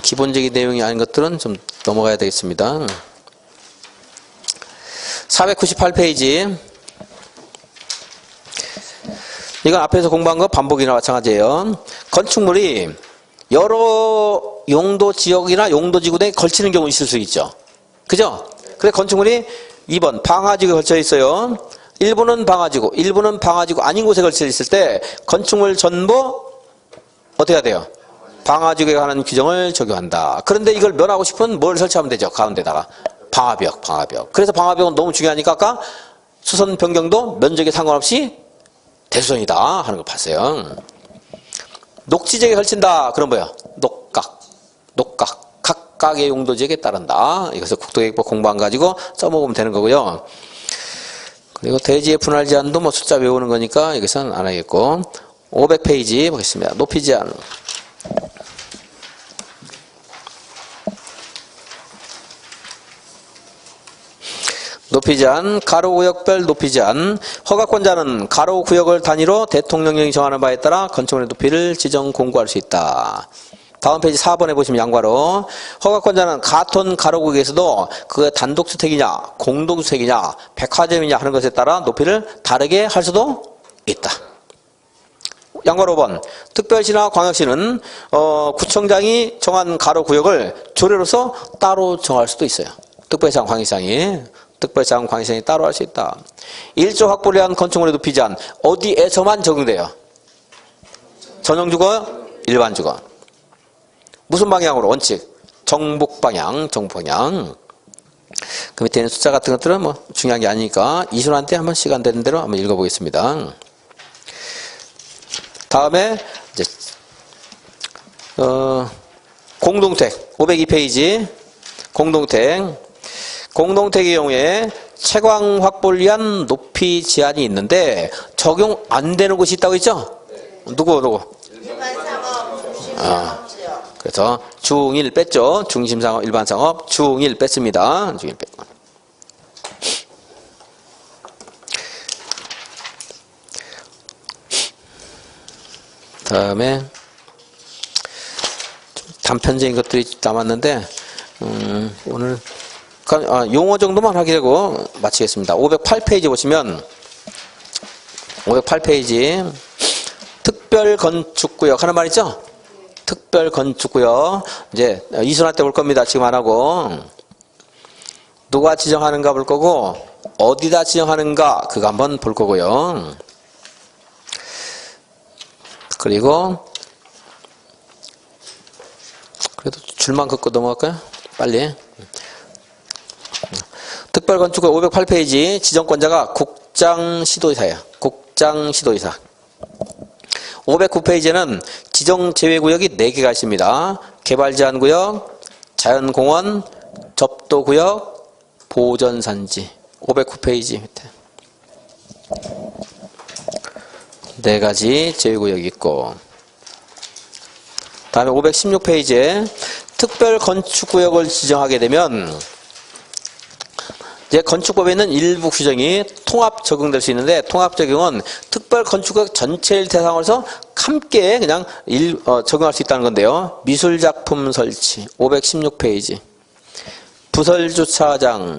[SPEAKER 1] 기본적인 내용이 아닌 것들은 좀 넘어가야 되겠습니다. 498페이지 이건 앞에서 공부한 거 반복이나 마찬가지예요. 건축물이 여러 용도 지역이나 용도 지구대에 걸치는 경우 있을 수 있죠. 그죠? 그래서 건축물이 2번 방화지구에 걸쳐 있어요. 일부는 방화지구, 일부는 방화지구 아닌 곳에 걸쳐 있을 때 건축물 전부 어떻게 해야 돼요? 방화지구에 관한 규정을 적용한다. 그런데 이걸 면하고 싶으면 뭘 설치하면 되죠? 가운데다가 방화벽. 그래서 방화벽은 너무 중요하니까 아까 수선 변경도 면적에 상관없이 대수선이다 하는 걸 봤어요. 녹지지역에 걸친다. 그럼 뭐야? 녹각. 각각의 용도지역에 따른다. 이것을 국토계획법 공부 안 가지고 써먹으면 되는 거고요. 그리고 대지의 분할 제한도 뭐 숫자 외우는 거니까 여기서는 안 하겠고 500페이지 보겠습니다. 높이 제한. 높이 제한, 가로구역별 높이 제한. 허가권자는 가로구역을 단위로 대통령령이 정하는 바에 따라 건축물의 높이를 지정 공고할 수 있다. 다음 페이지 4번에 보시면 양괄호. 허가권자는 같은 가로구역에서도 그게 단독주택이냐, 공동주택이냐, 백화점이냐 하는 것에 따라 높이를 다르게 할 수도 있다. 양괄호 5번. 특별시나 광역시는 구청장이 정한 가로구역을 조례로서 따로 정할 수도 있어요. 특별시장, 광역시장이 따로 할 수 있다. 1조 확보를 위한 건축물의 높이 제한 어디에서만 적용돼요? 전용주거, 일반주거. 무슨 방향으로? 원칙. 정북 방향. 그 밑에 있는 숫자 같은 것들은 뭐 중요한 게 아니니까 이순환 때 한번 시간 되는 대로 한번 읽어보겠습니다. 다음에 이제 공동택 502페이지 공동택의 경우에 채광 확보를 위한 높이 제한이 있는데 적용 안 되는 곳이 있다고 했죠? 누구? 그래서 중1 뺐죠. 중심상업, 일반상업, 중1 뺐습니다. 중1 뺐고. 다음에 좀 단편적인 것들이 남았는데 오늘 용어 정도만 하게 되고 마치겠습니다. 508페이지 보시면 508페이지 특별건축구역 하는 말 있죠? 특별건축구역 이제 이순환 때 볼 겁니다. 지금 안 하고 누가 지정하는가 볼 거고 어디다 지정하는가 그거 한번 볼 거고요. 그리고 그래도 줄만 긋고 넘어갈까요? 빨리. 특별건축구역 508페이지 지정권자가 국장시도의사예요. 국장시도의사. 509페이지에는 지정제외구역이 4개가 있습니다. 개발제한구역, 자연공원, 접도구역, 보전산지. 509페이지 밑에 4가지 제외구역이 있고 다음에 516페이지에 특별건축구역을 지정하게 되면 이제 건축법에 있는 일부 규정이 통합 적용될 수 있는데 통합 적용은 특별 건축구역 전체를 대상으로 해서 함께 그냥 적용할 수 있다는 건데요. 미술작품 설치 516페이지 부설주차장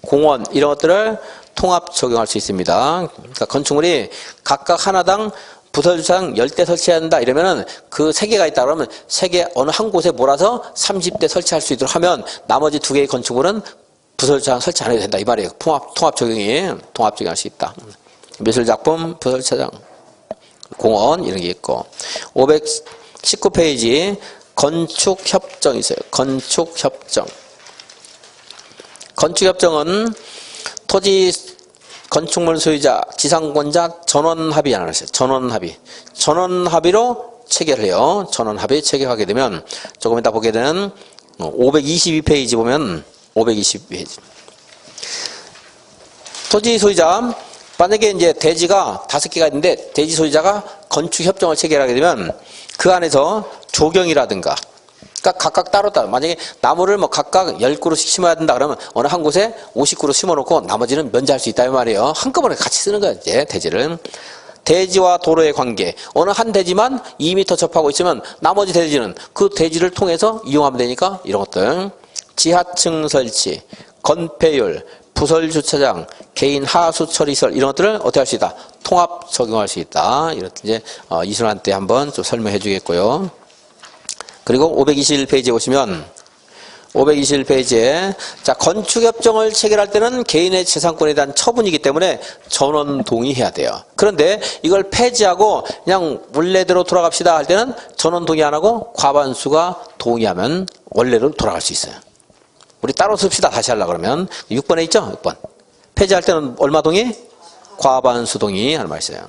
[SPEAKER 1] 공원 이런 것들을 통합 적용할 수 있습니다. 그러니까 건축물이 각각 하나당 부설주차장 10대 설치해야 한다 이러면은 그 3개가 있다 그러면 3개 어느 한 곳에 몰아서 30대 설치할 수 있도록 하면 나머지 2개의 건축물은 부설주차장 설치 안 해도 된다 이 말이에요. 통합 적용할 수 있다. 미술작품, 부설주차장, 공원 이런 게 있고 519페이지 건축협정이 있어요. 건축협정은 토지 건축물 소유자, 지상권자 전원합의 안 하셨어요. 전원합의로 체결을 해요. 전원합의 체결하게 되면 조금 이따 보게 되는 522페이지 보면 522페이지. 토지 소유자, 만약에 이제 대지가 5개가 있는데 대지 소유자가 건축협정을 체결하게 되면 그 안에서 조경이라든가 그러니까 각각 따로 만약에 나무를 뭐 각각 10그루씩 심어야 된다 그러면 어느 한 곳에 50그루 심어놓고 나머지는 면제할 수 있다 이 말이에요. 한꺼번에 같이 쓰는 거예요. 이제 대지를. 대지와 도로의 관계. 어느 한 대지만 2m 접하고 있으면 나머지 대지는 그 대지를 통해서 이용하면 되니까 이런 것들. 지하층 설치, 건폐율, 부설주차장, 개인 하수처리시설 이런 것들을 어떻게 할 수 있다? 통합 적용할 수 있다. 이렇게 이제 이순환 때 한번 좀 설명해 주겠고요. 그리고 521페이지에 보시면 521페이지에 자 건축협정을 체결할 때는 개인의 재산권에 대한 처분이기 때문에 전원 동의해야 돼요. 그런데 이걸 폐지하고 그냥 원래대로 돌아갑시다 할 때는 전원 동의 안 하고 과반수가 동의하면 원래로 돌아갈 수 있어요. 우리 따로 씁시다 다시 하려고 그러면 6번에 있죠? 6번. 폐지할 때는 얼마 동의? 과반수 동의 하는 말이 있어요.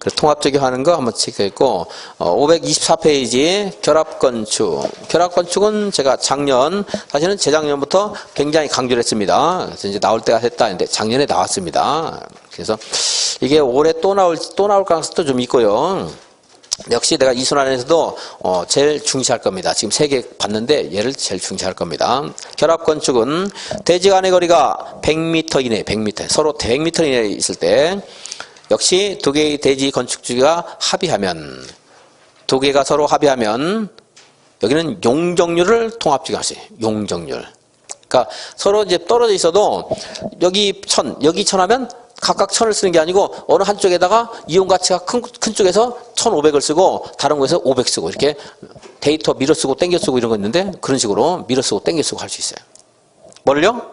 [SPEAKER 1] 그래서 통합 적용하는 거 한번 체크했고 524페이지 결합건축은 제가 사실은 재작년부터 굉장히 강조를 했습니다. 그래서 이제 나올 때가 됐다 했는데 작년에 나왔습니다. 그래서 이게 올해 또 나올 가능성도 좀 있고요. 역시 내가 이순환에서도 제일 중시할 겁니다. 지금 3개 봤는데 얘를 제일 중시할 겁니다. 결합건축은 대지 간의 거리가 100m 이내, 100m 서로 100m 이내에 있을 때 역시 2개의 대지 건축주가 합의하면 2개가 서로 합의하면 여기는 용적률을 통합 적용하세요. 용적률. 그러니까 서로 이제 떨어져 있어도 여기 1000, 여기 1000 하면 각각 1000을 쓰는 게 아니고 어느 한쪽에다가 이용 가치가 큰 쪽에서 1500을 쓰고 다른 곳에서 500 쓰고 이렇게 데이터 밀어 쓰고 땡겨 쓰고 이런 거 있는데 그런 식으로 밀어 쓰고 땡겨 쓰고 할 수 있어요. 뭘요?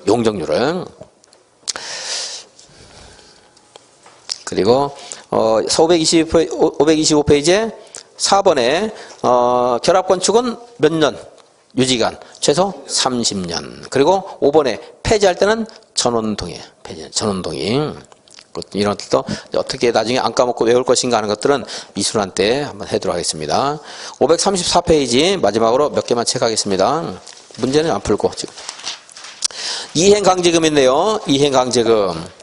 [SPEAKER 1] 용적률을. 그리고 525페이지에 4번에 결합건축은 몇 년? 유지기간 최소 30년. 그리고 5번에 폐지할 때는 전원동의 폐지, 전원동의. 이런 것도 어떻게 나중에 안 까먹고 외울 것인가 하는 것들은 미술한 때 한번 해도록 하겠습니다. 534페이지 마지막으로 몇 개만 체크하겠습니다. 문제는 안 풀고 지금. 이행강제금인데요. 이행강제금.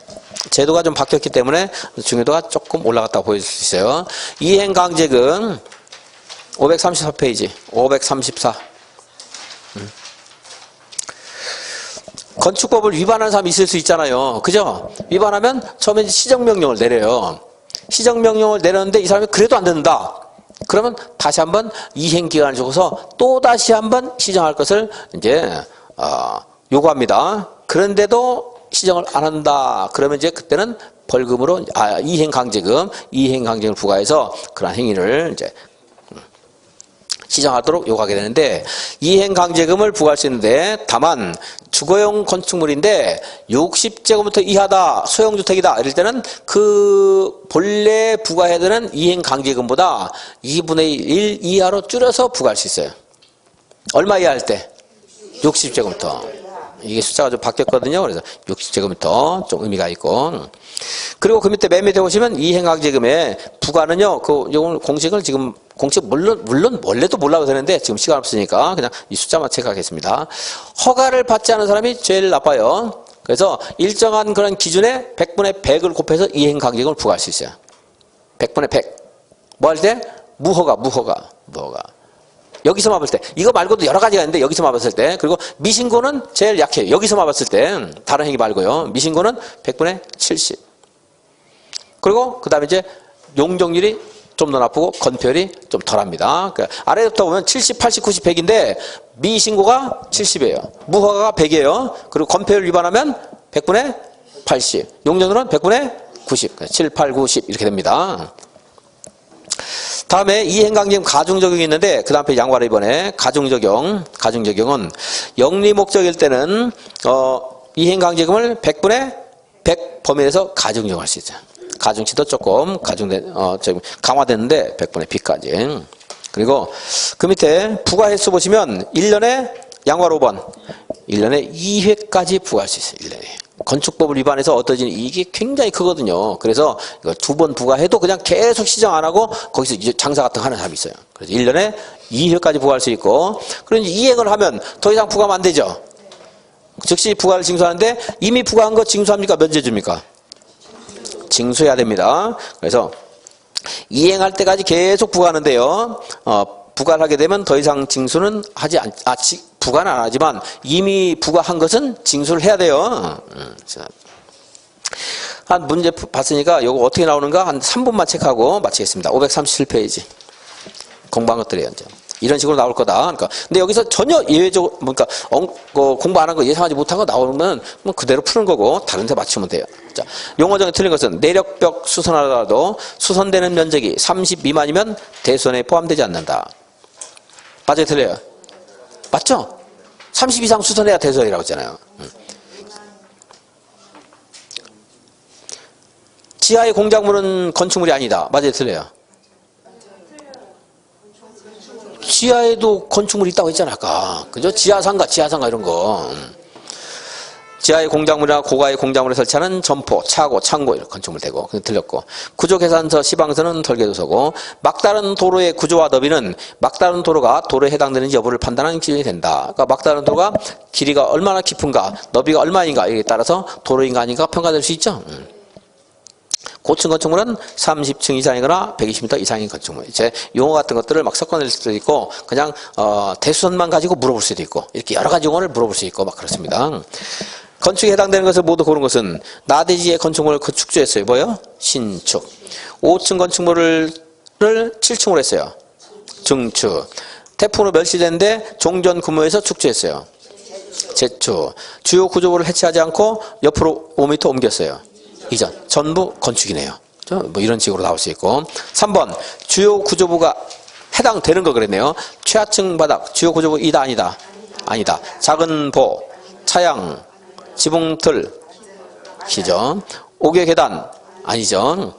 [SPEAKER 1] 제도가 좀 바뀌었기 때문에 중요도가 조금 올라갔다고 보일 수 있어요. 이행강제금 534페이지 534. 건축법을 위반하는 사람이 있을 수 있잖아요. 그죠? 위반하면 처음에 시정명령을 내려요. 시정명령을 내렸는데 이 사람이 그래도 안 듣는다. 그러면 다시 한번 이행기간을 주고서 또 다시 한번 시정할 것을 이제 요구합니다. 그런데도 시정을 안 한다. 그러면 이제 그때는 벌금으로 이행강제금을 부과해서 그러한 행위를 이제 시정하도록 요구하게 되는데, 이행강제금을 부과할 수 있는데 다만 주거용 건축물인데 60제곱미터 이하다, 소형주택이다 이럴 때는 그 본래 부과해야 되는 이행강제금보다 2분의 1 이하로 줄여서 부과할 수 있어요. 얼마 이하 할 때? 60제곱미터. 이게 숫자가 좀 바뀌었거든요. 그래서 60제곱미터 좀 의미가 있고. 그리고 그 밑에 맨 밑에 보시면 이행강제금의 부과는요, 요건 공식 물론 원래도 몰라도 되는데 지금 시간 없으니까 그냥 이 숫자만 체크하겠습니다. 허가를 받지 않은 사람이 제일 나빠요. 그래서 일정한 그런 기준에 100분의 100을 곱해서 이행강제금을 부과할 수 있어요. 100분의 100. 뭐 할 때? 무허가. 여기서만 봤을 때. 이거 말고도 여러 가지가 있는데 여기서만 봤을 때. 그리고 미신고는 제일 약해요. 여기서만 봤을 때. 다른 행위 말고요. 미신고는 100분의 70. 그리고 그 다음에 이제 용적률이 좀 더 나쁘고 건폐율이 좀 덜합니다. 그러니까 아래부터 보면 70, 80, 90, 100인데 미신고가 70이에요. 무허가가 100이에요. 그리고 건폐율 위반하면 100분의 80. 용적률은 100분의 90. 7, 8, 9, 10 이렇게 됩니다. 다음에 이행강제금 가중적용이 있는데 그 다음에 양과로 이번에 가중적용은 영리목적일 때는 이행강제금을 100분의 100 범위에서 가중적용할 수 있어요. 가중치도 조금 강화됐는데 100분의 B까지. 그리고 그 밑에 부과 횟수 보시면 1년에 양과로 5번 1년에 2회까지 부과할 수 있어요. 1년에. 건축법을 위반해서 얻어지는 이익이 굉장히 크거든요. 그래서 이거 2번 부과해도 그냥 계속 시정 안 하고 거기서 이제 장사 같은 거 하는 사람이 있어요. 그래서 1년에 2회까지 부과할 수 있고, 그런데 이행을 하면 더 이상 부과하면 안 되죠. 즉시 부과를 징수하는데 이미 부과한 거 징수합니까? 면제줍니까? 징수해야 됩니다. 그래서 이행할 때까지 계속 부과하는데요. 부과를 하게 되면 더 이상 징수는 부과는 안 하지만 이미 부과한 것은 징수를 해야 돼요. 한 문제 봤으니까 이거 어떻게 나오는가 한 3분만 체크하고 마치겠습니다. 537페이지. 공부한 것들이에요. 이제. 이런 식으로 나올 거다. 그러니까 근데 여기서 전혀 예외적으로 공부 안 한 거 예상하지 못한 거 나오면 뭐 그대로 푸는 거고 다른 데 맞추면 돼요. 자, 용어정에 틀린 것은 내력벽 수선하더라도 수선되는 면적이 30 미만이면 대수선에 포함되지 않는다. 맞아요, 틀려요? 맞죠? 30 이상 수선해야 대수선이라고 했잖아요. 지하의 공작물은 건축물이 아니다. 맞아요, 틀려요? 지하에도 건축물이 있다고 했잖아, 아까. 그죠? 지하상가 이런 거. 지하의 공작물이나 고가의 공작물에 설치하는 점포, 차고, 창고 이런 건축물 되고. 틀렸고. 구조계산서, 시방서는 설계도서고. 막다른 도로의 구조와 너비는 막다른 도로가 도로에 해당되는지 여부를 판단하는 기준이 된다. 그러니까 막다른 도로가 길이가 얼마나 깊은가, 너비가 얼마인가 이에 따라서 도로인가 아닌가 평가될 수 있죠. 고층 건축물은 30층 이상이거나 120m 이상인 건축물. 이제 용어 같은 것들을 막 섞어낼 수도 있고, 그냥 대수선만 가지고 물어볼 수도 있고, 이렇게 여러 가지 용어를 물어볼 수 있고 막 그렇습니다. 건축에 해당되는 것을 모두 고른 것은 나대지의 건축물을 축조했어요. 뭐요? 신축. 5층 건축물을 7층으로 했어요. 증축. 태풍으로 멸시됐는데 종전 근무에서 축조했어요. 재축. 주요 구조물을 해체하지 않고 옆으로 5m 옮겼어요. 이전. 전부 건축이네요. 뭐 이런 식으로 나올 수 있고. 3번. 주요 구조부가 해당되는 거 그랬네요. 최하층 바닥. 주요 구조부 이다 아니다? 아니다. 작은 보. 차양. 지붕틀. 시죠. 옥외 계단. 아니죠.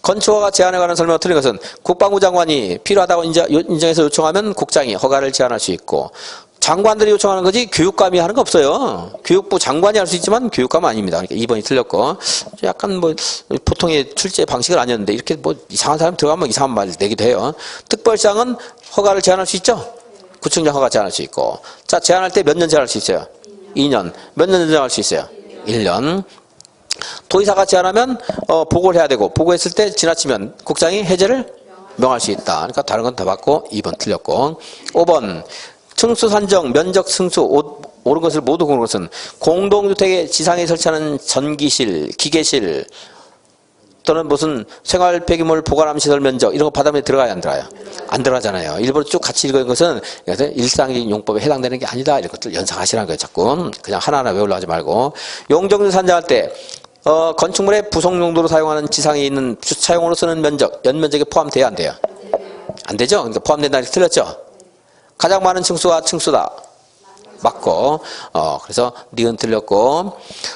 [SPEAKER 1] 건축허가 제한에 관한 설명을 틀린 것은 국방부 장관이 필요하다고 인정해서 요청하면 국장이 허가를 제한할 수 있고, 장관들이 요청하는 거지 교육감이 하는 거 없어요. 교육부 장관이 할 수 있지만 교육감은 아닙니다. 그러니까 2번이 틀렸고, 약간 뭐 보통의 출제 방식은 아니었는데 이렇게 뭐 이상한 사람 들어가면 이상한 말 내기도 해요. 특별시장은 허가를 제한할 수 있죠. 구청장 허가 제한할 수 있고. 자, 제한할 때 몇 년 제한할 수 있어요? 2년. 몇 년 제한할 수 있어요? 1년. 도의사가 제한하면 보고를 해야 되고, 보고했을 때 지나치면 국장이 해제를 명할 수 있다. 그러니까 다른 건 다 받고 2번 틀렸고. 5번 층수 산정, 면적 승수, 옳은 것을 모두 고른 것은 공동주택의 지상에 설치하는 전기실, 기계실 또는 무슨 생활 폐기물 보관함 시설 면적 이런 거 바닥에 들어가야 안 들어가요? 안 들어가잖아요. 일부러 쭉 같이 읽은 것은 일상적인 용법에 해당되는 게 아니다. 이런 것들 연상하시라는 거예요. 자꾸 그냥 하나하나 외우려 하지 말고. 용적률 산정할 때 건축물의 부속 용도로 사용하는 지상에 있는 주차용으로 쓰는 면적, 연면적에 포함돼야 안 돼요? 안 되죠? 그러니까 포함된다는 게 틀렸죠? 가장 많은 층수가 층수다. 맞고, 그래서 니은 틀렸고,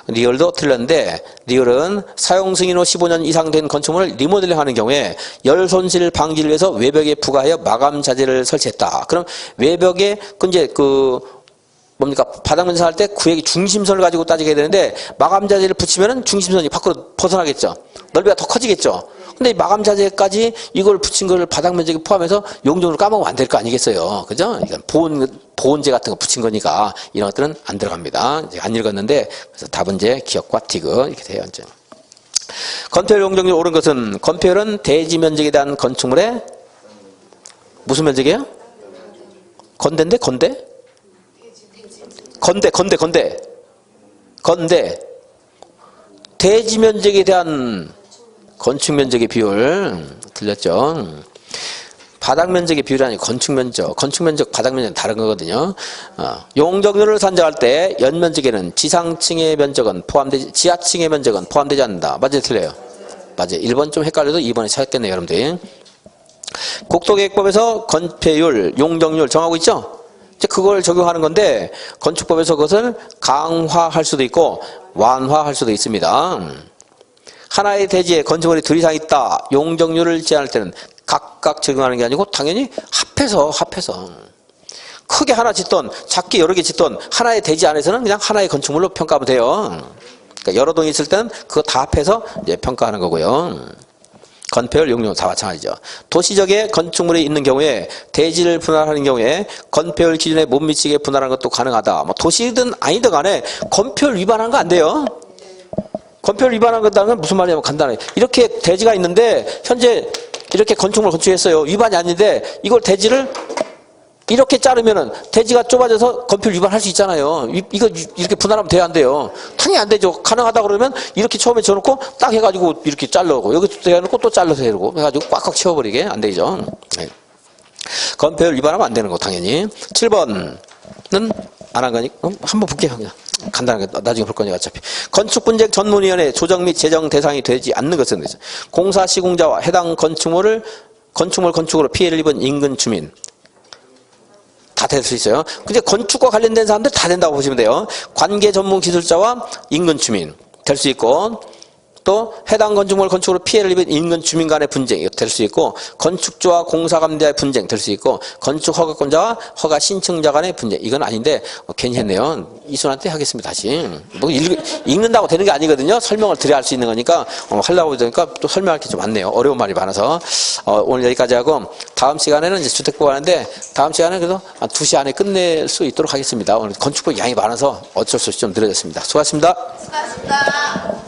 [SPEAKER 1] 리얼도 틀렸는데, 리얼은 사용 승인 후 15년 이상 된 건축물을 리모델링 하는 경우에 열 손실 방지를 위해서 외벽에 부과하여 마감 자재를 설치했다. 그럼 외벽에, 이제 뭡니까? 바닥 면적할 때 구획이 중심선을 가지고 따지게 되는데, 마감 자재를 붙이면은 중심선이 밖으로 벗어나겠죠. 넓이가 더 커지겠죠. 근데 마감 자재까지 이걸 붙인 거를 바닥 면적에 포함해서 용적으로 까먹으면 안 될 거 아니겠어요. 그죠? 이건 보온재 같은 거 붙인 거니까 이런 것들은 안 들어갑니다. 이제 안 읽었는데, 그래서 답은 이제 기억과 티그 이렇게 돼요. 이제. 건폐율 용적률 옳은 것은 건폐율은 대지 면적에 대한 건축물의 무슨 면적이에요? 건대인데? 건대? 건대. 대지 면적에 대한 건축 면적의 비율 틀렸죠. 바닥 면적의 비율이 아니고 건축 면적, 바닥 면적은 다른 거거든요. 용적률을 산정할 때 연면적에는 지상층의 면적은 포함되지, 지하층의 면적은 포함되지 않는다. 맞아요, 틀려요? 맞아요. 1번 좀 헷갈려도 2번에 찾았겠네요, 여러분들. 국토계획법에서 건폐율, 용적률 정하고 있죠? 이제 그걸 적용하는 건데, 건축법에서 그것을 강화할 수도 있고 완화할 수도 있습니다. 하나의 대지에 건축물이 둘 이상 있다. 용적률을 제한할 때는 각각 적용하는 게 아니고 당연히 합해서 크게 하나 짓던 작게 여러 개 짓던 하나의 대지 안에서는 그냥 하나의 건축물로 평가하면 돼요. 그러니까 여러 동이 있을 때는 그거 다 합해서 이제 평가하는 거고요. 건폐율, 용적률 다 마찬가지죠. 도시적에 건축물이 있는 경우에 대지를 분할하는 경우에 건폐율 기준에 못 미치게 분할하는 것도 가능하다. 뭐 도시든 아니든 간에 건폐율 위반하는 거 안 돼요. 건폐율 위반한 거다는 무슨 말이냐면 간단해. 이렇게 대지가 있는데 현재 이렇게 건축물 건축했어요. 위반이 아닌데 이걸 대지를 이렇게 자르면은 대지가 좁아져서 건폐율 위반할 수 있잖아요. 이거 이렇게 분할하면 돼야 안 돼요. 당연히 안 되죠. 가능하다 그러면 이렇게 처음에 쳐놓고 딱 해가지고 이렇게 잘라고 여기 해놓고 또 잘라서 해놓고 해가지고 꽉꽉 채워버리게 안 되죠. 네. 건폐율 위반하면 안 되는 거 당연히. 7번은 안 한 거니까 한번 볼게요. 그냥. 간단하게 나중에 볼 거니까 어차피. 건축분쟁 전문위원회 조정 및 제정 대상이 되지 않는 것은 공사 시공자와 해당 건축물 건축으로 피해를 입은 인근 주민 다 될 수 있어요. 근데 건축과 관련된 사람들 다 된다고 보시면 돼요. 관계 전문 기술자와 인근 주민 될 수 있고, 또 해당 건축물 건축으로 피해를 입은 인근 주민 간의 분쟁 될 수 있고, 건축주와 공사감대의 분쟁 될 수 있고, 건축 허가권자와 허가 신청자 간의 분쟁. 이건 아닌데 괜히 했네요. 이순한테 하겠습니다. 다시. 뭐 읽는다고 되는 게 아니거든요. 설명을 드려야 할 수 있는 거니까 하려고 하니까 또 설명할 게 좀 많네요. 어려운 말이 많아서 오늘 여기까지 하고 다음 시간에는 이제 주택법 하는데 다음 시간에 그래도 한 2시 안에 끝낼 수 있도록 하겠습니다. 오늘 건축법 양이 많아서 어쩔 수 없이 좀 늘어졌습니다. 수고하셨습니다.
[SPEAKER 2] 수고하셨습니다.